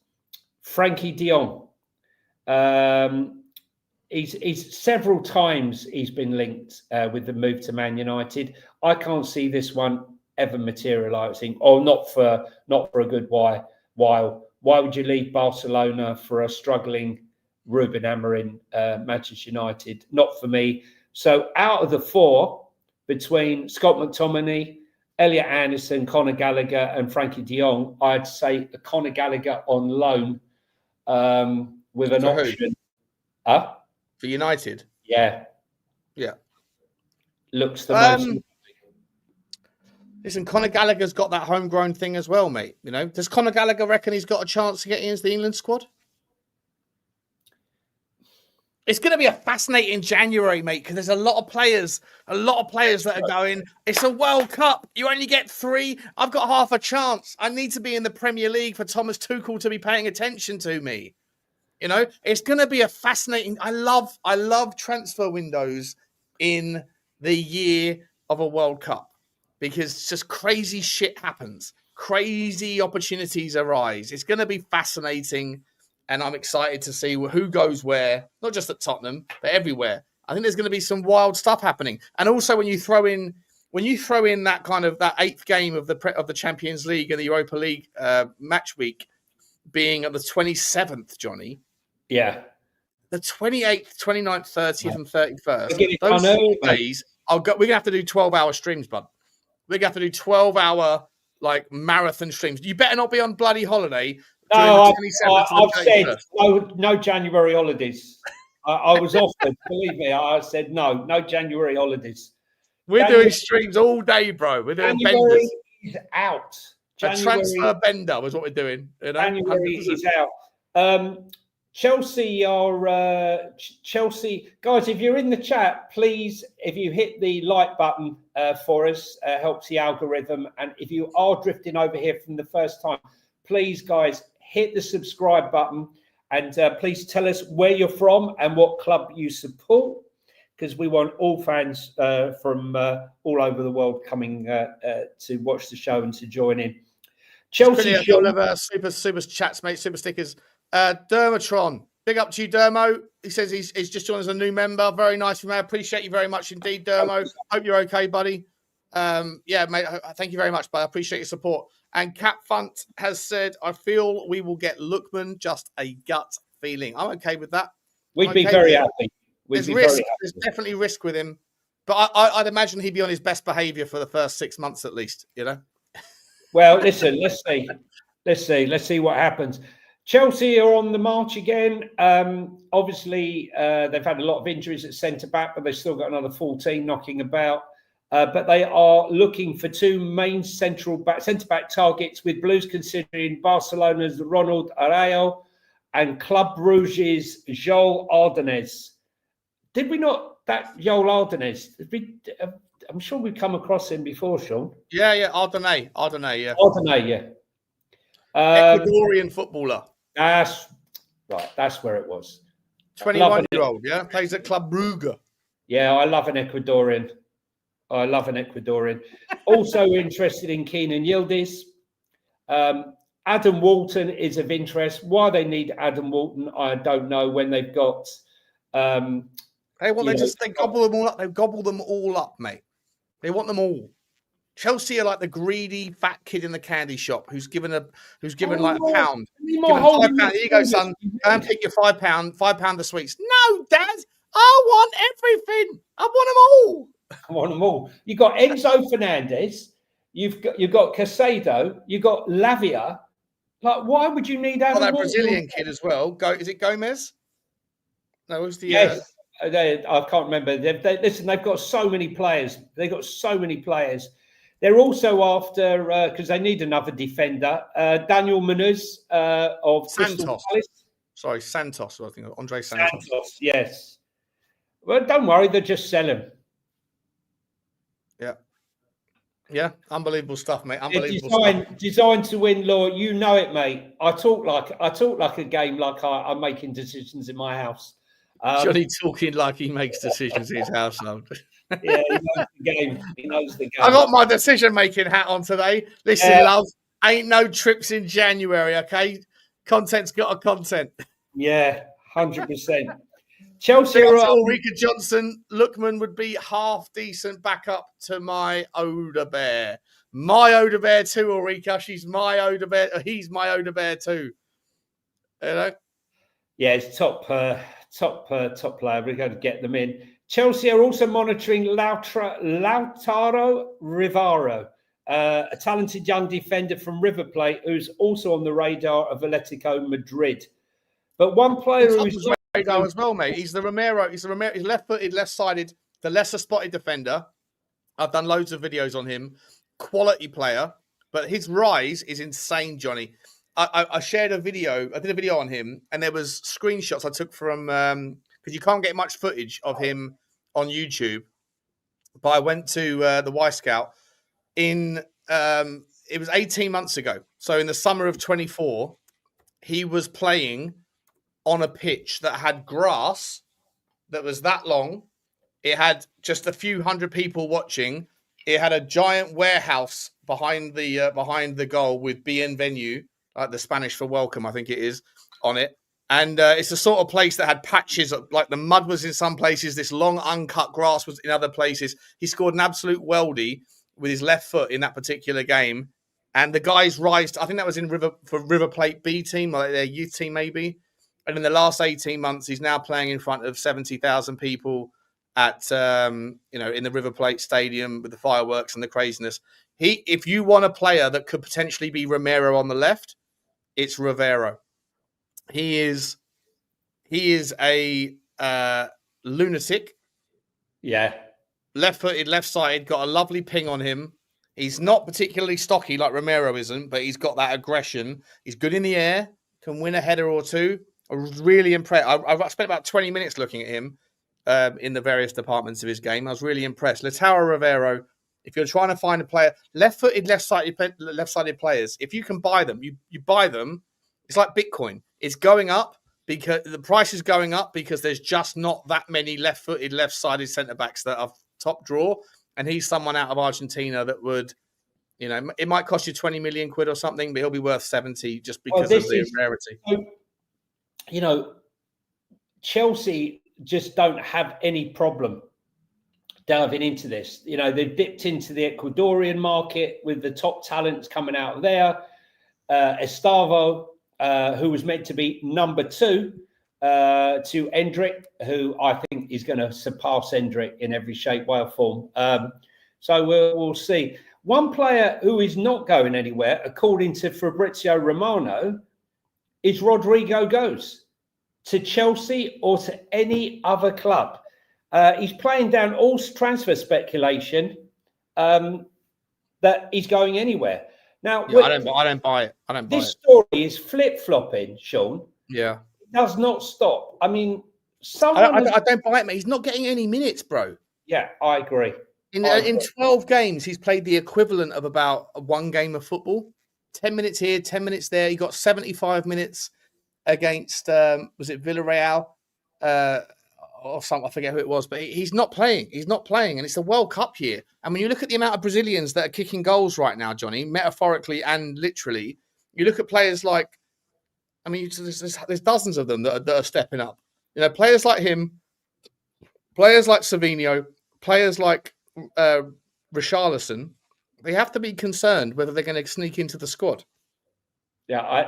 Frankie de Jong. He's several times he's been linked with the move to Man United. I can't see this one ever materialising, or not for a good while. Why would you leave Barcelona for a struggling Ruben Amorim, Manchester United? Not for me. So out of the 4, between Scott McTominay, Elliot Anderson, Conor Gallagher, and Frankie de Jong, I'd say Conor Gallagher on loan with an option. For United? Yeah. Looks the most. Listen, Conor Gallagher's got that homegrown thing as well, mate. You know, does Conor Gallagher reckon he's got a chance to get into the England squad? It's going to be a fascinating January, mate, because there's a lot of players that are going, it's a World Cup. You only get 3. I've got half a chance. I need to be in the Premier League for Thomas Tuchel to be paying attention to me. You know, it's going to be a fascinating. I love transfer windows in the year of a World Cup, because just crazy shit happens. Crazy opportunities arise. It's going to be fascinating. And I'm excited to see who goes where, not just at Tottenham, but everywhere. I think there's going to be some wild stuff happening. And also when you throw in that kind of that 8th game of the Champions League and the Europa League match week being at the 27th, Johnny. Yeah. The 28th, 29th, 30th, and 31st. Those 4 days, we're going to have to do 12-hour streams, bud. We're going to have to do 12-hour marathon streams. You better not be on bloody holiday. No, I've said no January holidays. I was offered, believe me. I said no January holidays. We're doing streams all day, bro. We're doing January benders. Is out. A transfer bender was what we're doing. You know? January 100%. Is out. Chelsea are Chelsea guys. If you're in the chat, please, if you hit the like button for us, helps the algorithm. And if you are drifting over here from the first time, please, guys, hit the subscribe button, and please tell us where you're from and what club you support, because we want all fans from all over the world coming to watch the show and to join in. Chelsea, super chats, mate, super stickers. Dermatron, big up to you, Dermo. He says he's just joined as a new member. Very nice, man. Appreciate you very much indeed, Dermo. Hope you're okay, buddy. Yeah, mate. Thank you very much, but I appreciate your support. And Cap Funt has said, I feel we will get Lookman, just a gut feeling. I'm okay with that. We'd be very happy. There's risk. There's definitely risk with him. But I'd imagine he'd be on his best behaviour for the first 6 months at least, you know? Well, listen, let's see what happens. Chelsea are on the march again. Obviously, they've had a lot of injuries at centre-back, but they've still got another 14 knocking about. But they are looking for two main centre-back targets, with Blues considering Barcelona's Ronald Araujo and Club Brugge's Joel Ardenez. Did we not... That Joel Ardenez, I'm sure we've come across him before, Sean. Yeah, Ardenez, yeah. Ardenez, yeah. Ecuadorian footballer. That's right. That's where it was. 21-year-old, yeah? Plays at Club Brugge. Yeah, I love an Ecuadorian. Also interested in Keenan Yildiz. Adam Walton is of interest. Why they need Adam Walton, I don't know, when they've got... They gobble them all up. They gobble them all up, mate. They want them all. Chelsea are like the greedy fat kid in the candy shop who's given like a pound. Here you go, son. Go and pick your £5 of sweets. No, Dad, I want everything. I want them all. You've got Enzo Fernandez. You've got Casado. You've got Lavia. Like, why would you need Adam that Brazilian kid as well? Is it Gomez? No, who's the... Yes. I can't remember. Listen, they've got so many players. They're also after, because they need another defender, Daniel Munoz of Crystal Palace. Sorry, Santos, I think. Andre Santos. Yes. Well, don't worry. They'll just sell him. Yeah. Yeah, unbelievable stuff, mate. Unbelievable stuff. Designed to win, Law. You know it, mate. I talk like a game, like I'm making decisions in my house. Johnny talking like he makes decisions in his household. Yeah, he knows the game. I got my decision-making hat on today. Listen, love, ain't no trips in January, okay? Content's got a content. Yeah, 100%. Chelsea are Ulrika Johnson. Lookman would be half-decent backup to my Oda Bear. My Oda Bear too, Ulrika. She's my Oda Bear. He's my Oda Bear too. You know? Yeah, it's top player. We're going to get them in. Chelsea are also monitoring Lautaro Rivaro, a talented young defender from River Plate, who's also on the radar of Atletico Madrid. But one player who's on the radar as well, mate. He's the Romero. He's left-footed, left-sided, the lesser-spotted defender. I've done loads of videos on him. Quality player, but his rise is insane, Johnny. I shared a video. I did a video on him, and there was screenshots I took from because you can't get much footage of him on YouTube. But I went to the Y Scout it was 18 months ago. So in the summer of 24, he was playing on a pitch that had grass that was that long. It had just a few hundred people watching. It had a giant warehouse behind the goal with Bienvenue, like the Spanish for welcome, I think it is, on it. And it's the sort of place that had patches, like the mud was in some places, this long uncut grass was in other places. He scored an absolute weldy with his left foot in that particular game. And the guys rise, I think that was in River Plate B team, like their youth team maybe. And in the last 18 months, he's now playing in front of 70,000 people at, in the River Plate Stadium with the fireworks and the craziness. If you want a player that could potentially be Romero on the left, it's Rivero. He is a lunatic. Yeah. Left-footed, left-sided, got a lovely ping on him. He's not particularly stocky like Romero isn't, but he's got that aggression. He's good in the air, can win a header or two. I was really impressed. I spent about 20 minutes looking at him in the various departments of his game. I was really impressed. Lautaro Rivero, if you're trying to find a player, left-footed, left-sided players, if you can buy them, you buy them. It's like Bitcoin. It's going up because the price is going up because there's just not that many left-footed, left-sided centre-backs that are top draw. And he's someone out of Argentina that would, it might cost you 20 million quid or something, but he'll be worth 70 just because of the rarity. Chelsea just don't have any problem delving into this. They've dipped into the Ecuadorian market with the top talents coming out of there. Estavo, who was meant to be number 2, to Endrick, who I think is going to surpass Endrick in every shape, way, or form. So we'll see. One player who is not going anywhere, according to Fabrizio Romano, is Rodrigo Goes to Chelsea or to any other club. He's playing down all transfer speculation that he's going anywhere. Now, I don't buy it. This story is flip-flopping, Sean. Yeah. It does not stop. I mean, I don't buy it, mate. He's not getting any minutes, bro. Yeah, I agree. In 12 games, he's played the equivalent of about one game of football. 10 minutes here, 10 minutes there. He got 75 minutes against, was it Villarreal? Or something, I forget who it was, but he's not playing. He's not playing, and it's the World Cup year. And when you look at the amount of Brazilians that are kicking goals right now, Johnny, metaphorically and literally, you look at players like, I mean, there's dozens of them that are stepping up. You know, players like him, players like Savinho, players like Richarlison, they have to be concerned whether they're going to sneak into the squad. Yeah, I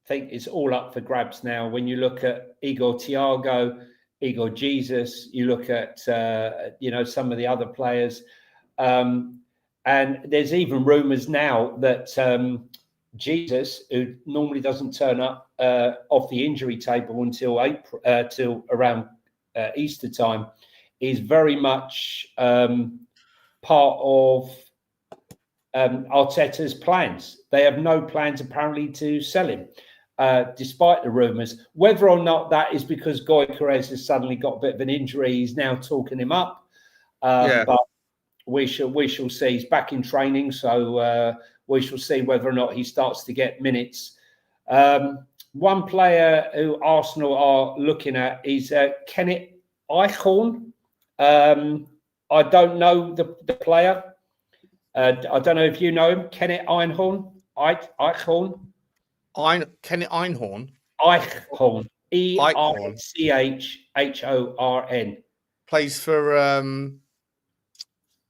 think it's all up for grabs now. When you look at Igor Thiago, Igor Jesus, you look at some of the other players, and there's even rumours now that Jesus, who normally doesn't turn up off the injury table until April, till around Easter time, is very much part of Arteta's plans. They have no plans apparently to sell him. Despite the rumours, whether or not that is because Gyökeres has suddenly got a bit of an injury, he's now talking him up. But we shall see. He's back in training, so we shall see whether or not he starts to get minutes. One player who Arsenal are looking at is Kenneth Eichhorn. I don't know the player. I don't know if you know him, Kenneth Eichhorn. Eichhorn. Kenneth Einhorn. Eichhorn. Eichhorn. Plays for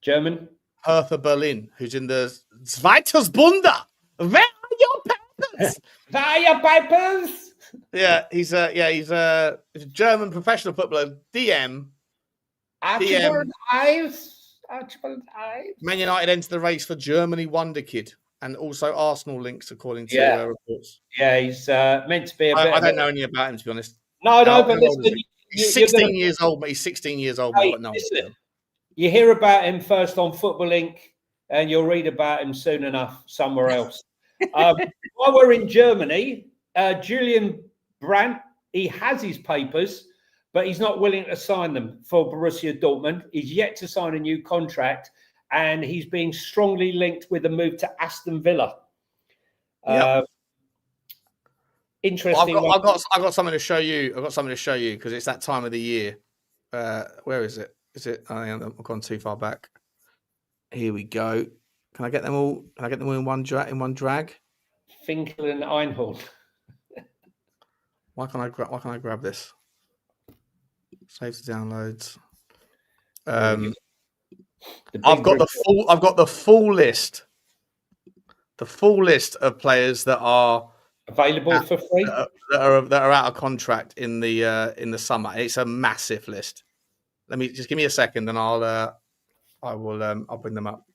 German. Hertha Berlin, who's in the Zweites Bunda. Where are your papers? Where are your papers? Yeah, he's a German professional footballer. DM. Archibald Ives. Man United enter the race for Germany wonder kid. And also Arsenal links, according to reports. Yeah, he's meant to be I don't know anything about him, to be honest. No, but listen. He's 16 years old, but he's 16 years old. Hey, listen, you hear about him first on Football Inc., and you'll read about him soon enough somewhere else. While we're in Germany, Julian Brandt, he has his papers, but he's not willing to sign them for Borussia Dortmund. He's yet to sign a new contract, and he's being strongly linked with a move to Aston Villa. Interesting. I've got something to show you. I've got something to show you because it's that time of the year. Where is it? Is it? I've gone too far back. Here we go. Can I get them all? Can I get them all in one drag? Finkel and Einhorn. Why can't I grab this? Save the downloads. I've got the full list. The full list of players that are available for free that are out of contract in the summer. It's a massive list. Let me just give me a second, and I'll bring them up.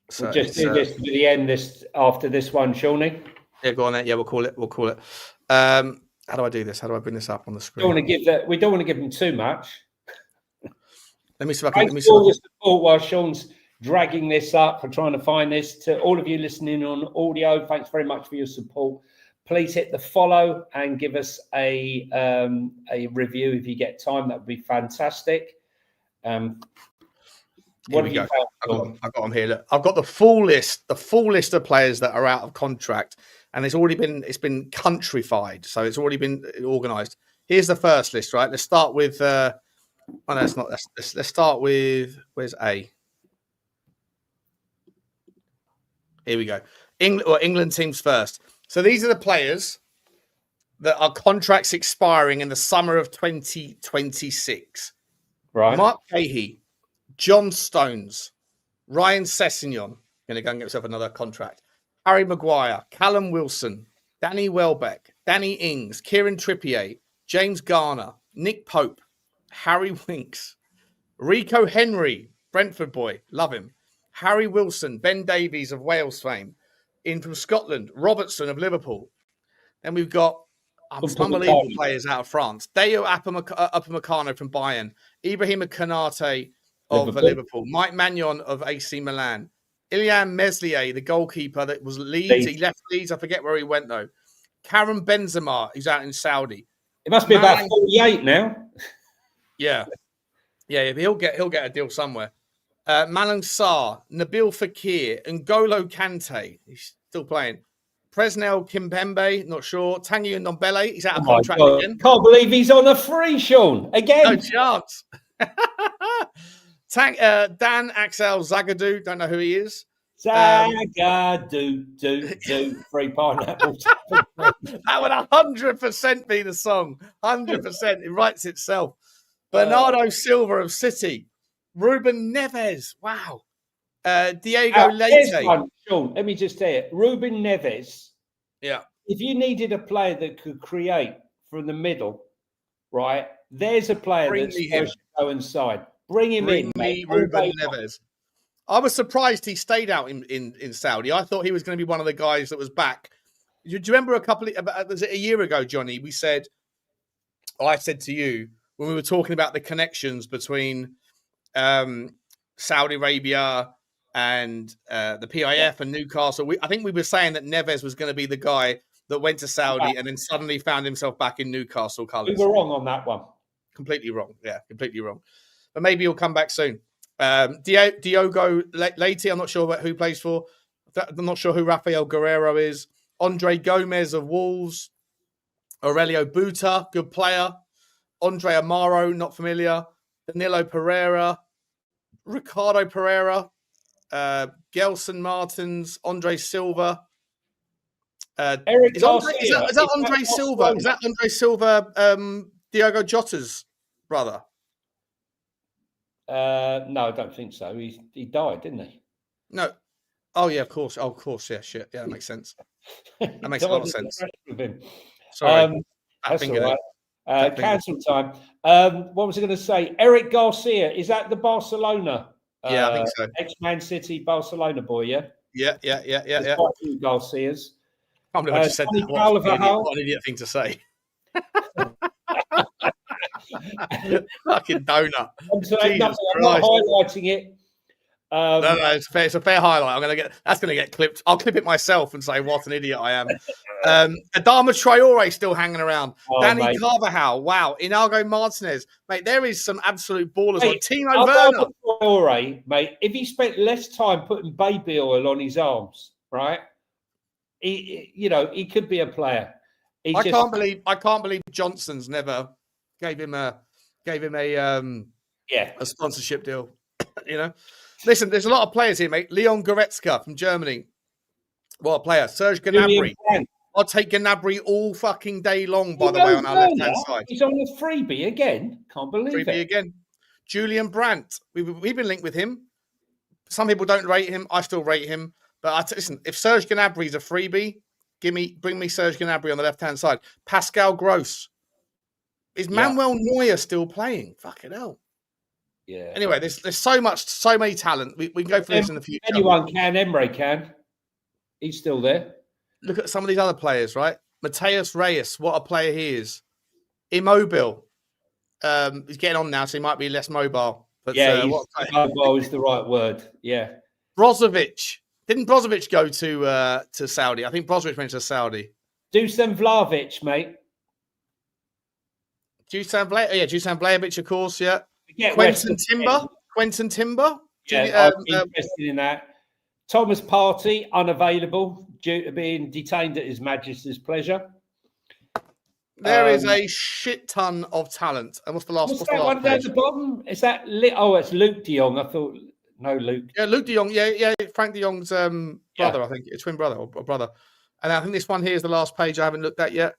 So we'll just do this to the end. This after this one, Shawnee. Yeah, go on then. Yeah, we'll call it. How do I do this? How do I bring this up on the screen? We don't want to give them too much. Let me see if I can. Thanks for all the support while Sean's dragging this up for trying to find this. To all of you listening on audio, thanks very much for your support. Please hit the follow and give us a review if you get time. That would be fantastic. What have you found? I've got them here. Look, I've got the full list of players that are out of contract, and it's been countrified, so it's already been organised. Here's the first list, right? Let's start with. Oh no, it's not. Let's start with. Where's A? Here we go. England teams first. So these are the players that are contracts expiring in the summer of 2026. Right. Mark Cahey, John Stones, Ryan Sessegnon, going to go and get himself another contract. Harry Maguire, Callum Wilson, Danny Welbeck, Danny Ings, Kieran Trippier, James Garner, Nick Pope, Harry Winks, Rico Henry, Brentford boy, love him. Harry Wilson, Ben Davies of Wales fame. In from Scotland, Robertson of Liverpool. Then we've got some unbelievable players out of France. Deo Upamecano from Bayern. Ibrahim Konate of Liverpool. Mike Magnon of AC Milan. Ilyan Meslier, the goalkeeper that was Leeds. He left Leeds. I forget where he went, though. Karim Benzema, who's out in Saudi. It must be about 48 now. Yeah. Yeah, he'll get a deal somewhere. Malang Sarr, Nabil Fekir, N'Golo Kante. He's still playing. Presnel Kimpembe, not sure. Tanguy Ndombele, he's out of contract again. Can't believe he's on a free, Sean. Again. No chance. Dan Axel Zagadou, don't know who he is. Zagadou, free pineapple. That would 100% be the song. 100%. It writes itself. Bernardo Silva of City. Ruben Neves. Wow. Diego Leite. Sean, let me just say it. Ruben Neves. Yeah. If you needed a player that could create from the middle, right? There's a player that's supposed to go inside. Bring him in. Ruben Neves. I was surprised he stayed out in Saudi. I thought he was going to be one of the guys that was back. Do you remember was it a year ago, Johnny? I said to you when we were talking about the connections between Saudi Arabia and the PIF and Newcastle. I think we were saying that Neves was going to be the guy that went to Saudi and then suddenly found himself back in Newcastle colours. We were wrong on that one. Completely wrong. Yeah, completely wrong. But maybe he'll come back soon. Diogo Leite, I'm not sure who plays for. I'm not sure who Rafael Guerrero is. Andre Gomez of Wolves. Aurelio Buta, good player. Andre Amaro, not familiar. Danilo Pereira. Ricardo Pereira. Gelson Martins. Andre Silva. Eric is that Andre Silva? Is that Andre Silva Diogo Jota's brother? No, I don't think so. He died, didn't he? No. Oh yeah, of course. Oh, of course. Yeah, shit. Yeah, that makes sense. That makes a lot of sense. Sorry. That's all right. Cancel time. What was I going to say? Eric Garcia, is that the Barcelona? Yeah, I think so. Ex-Man City Barcelona boy, yeah? Yeah. Quite a few Garcias. I can't believe I just said that. What an idiot thing to say. Fucking donut. I'm not highlighting it. No, it's a fair highlight. That's gonna get clipped. I'll clip it myself and say what an idiot I am. Adama Traore still hanging around. Danny Carvajal. Wow. Inago Martinez. Mate, there is some absolute ballers on Timo Werner. Traore, mate, if he spent less time putting baby oil on his arms, right? He could be a player. I can't believe Johnson's never gave him a sponsorship deal. Listen, there's a lot of players here, mate. Leon Goretzka from Germany. What a player. Serge Gnabry. I'll take Gnabry all fucking day long, by the way, on our left-hand side. He's on a freebie again. Can't believe it. Freebie again. Julian Brandt. We've been linked with him. Some people don't rate him. I still rate him. But listen, if Serge Gnabry is a freebie, bring me Serge Gnabry on the left-hand side. Pascal Gross. Is Manuel Neuer still playing? Fucking hell. Yeah. Anyway, there's so many talent. We can go for this in the future. Anyone can. Emre can. He's still there. Look at some of these other players, right? Mateus Reyes, what a player he is. Immobile. He's getting on now, so he might be less mobile. But mobile is the right word. Yeah. Brozovic. Didn't Brozovic go to Saudi? I think Brozovic went to Saudi. Dusan Vlahovic, mate. Dusan Vlahovic, of course, yeah. Quentin Timber. Yeah, I'm interested in that. Thomas Partey, unavailable due to being detained at His Majesty's pleasure. There is a shit ton of talent. And what's the last one down the bottom? Is that it's Luke de Jong. I thought Luke. Yeah, Luke de Jong. Yeah. Frank de Jong's brother, I think. It's twin brother or brother. And I think this one here is the last page I haven't looked at yet.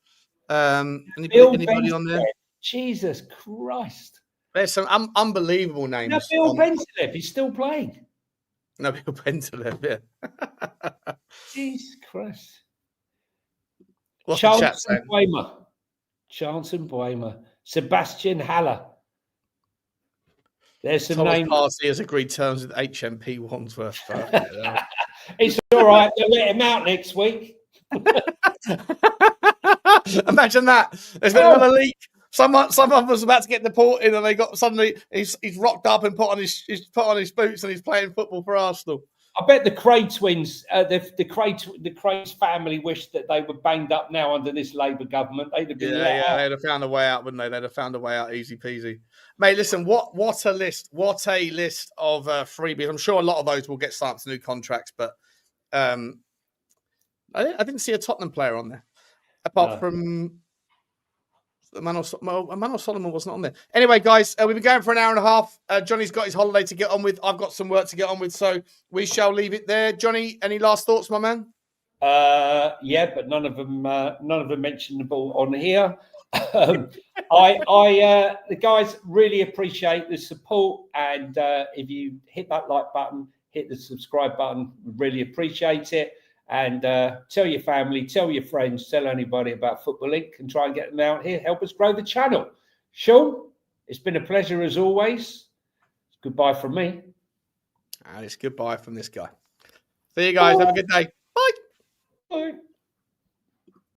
Anybody on there? Jesus Christ. There's some unbelievable names. No, Bill Bentelev, he's still playing. No, Bill Bentelev, yeah. Jesus Christ. What's the chat Chance saying? and Boehmer. Sebastian Haller. There's some Thomas names. Party has agreed terms with HMP Wandsworth. It's all right. They'll let him out next week. Imagine that. There's been another leak. Someone was about to get deported, and they got suddenly he's rocked up and put on his boots, and he's playing football for Arsenal. I bet the Craig twins, the Craig's family wished that they were banged up now under this Labour government. They'd have been let out. They'd have found a way out, wouldn't they? They'd have found a way out easy peasy. Mate, listen, what a list. What a list of freebies. I'm sure a lot of those will get signed to new contracts, but I didn't see a Tottenham player on there. Apart from Emmanuel Solomon wasn't on there. Anyway, guys, we've been going for an hour and a half. Johnny's got his holiday to get on with. I've got some work to get on with, so we shall leave it there. Johnny, any last thoughts, my man? Yeah, but none of them mentionable on here. The guys really appreciate the support, and if you hit that like button, hit the subscribe button, we really appreciate it. And tell your family, tell your friends, tell anybody about Football Inc. and try and get them out here. Help us grow the channel. Sean, it's been a pleasure as always. Goodbye from me. And it's goodbye from this guy. See you guys. Have a good day. Bye. Bye.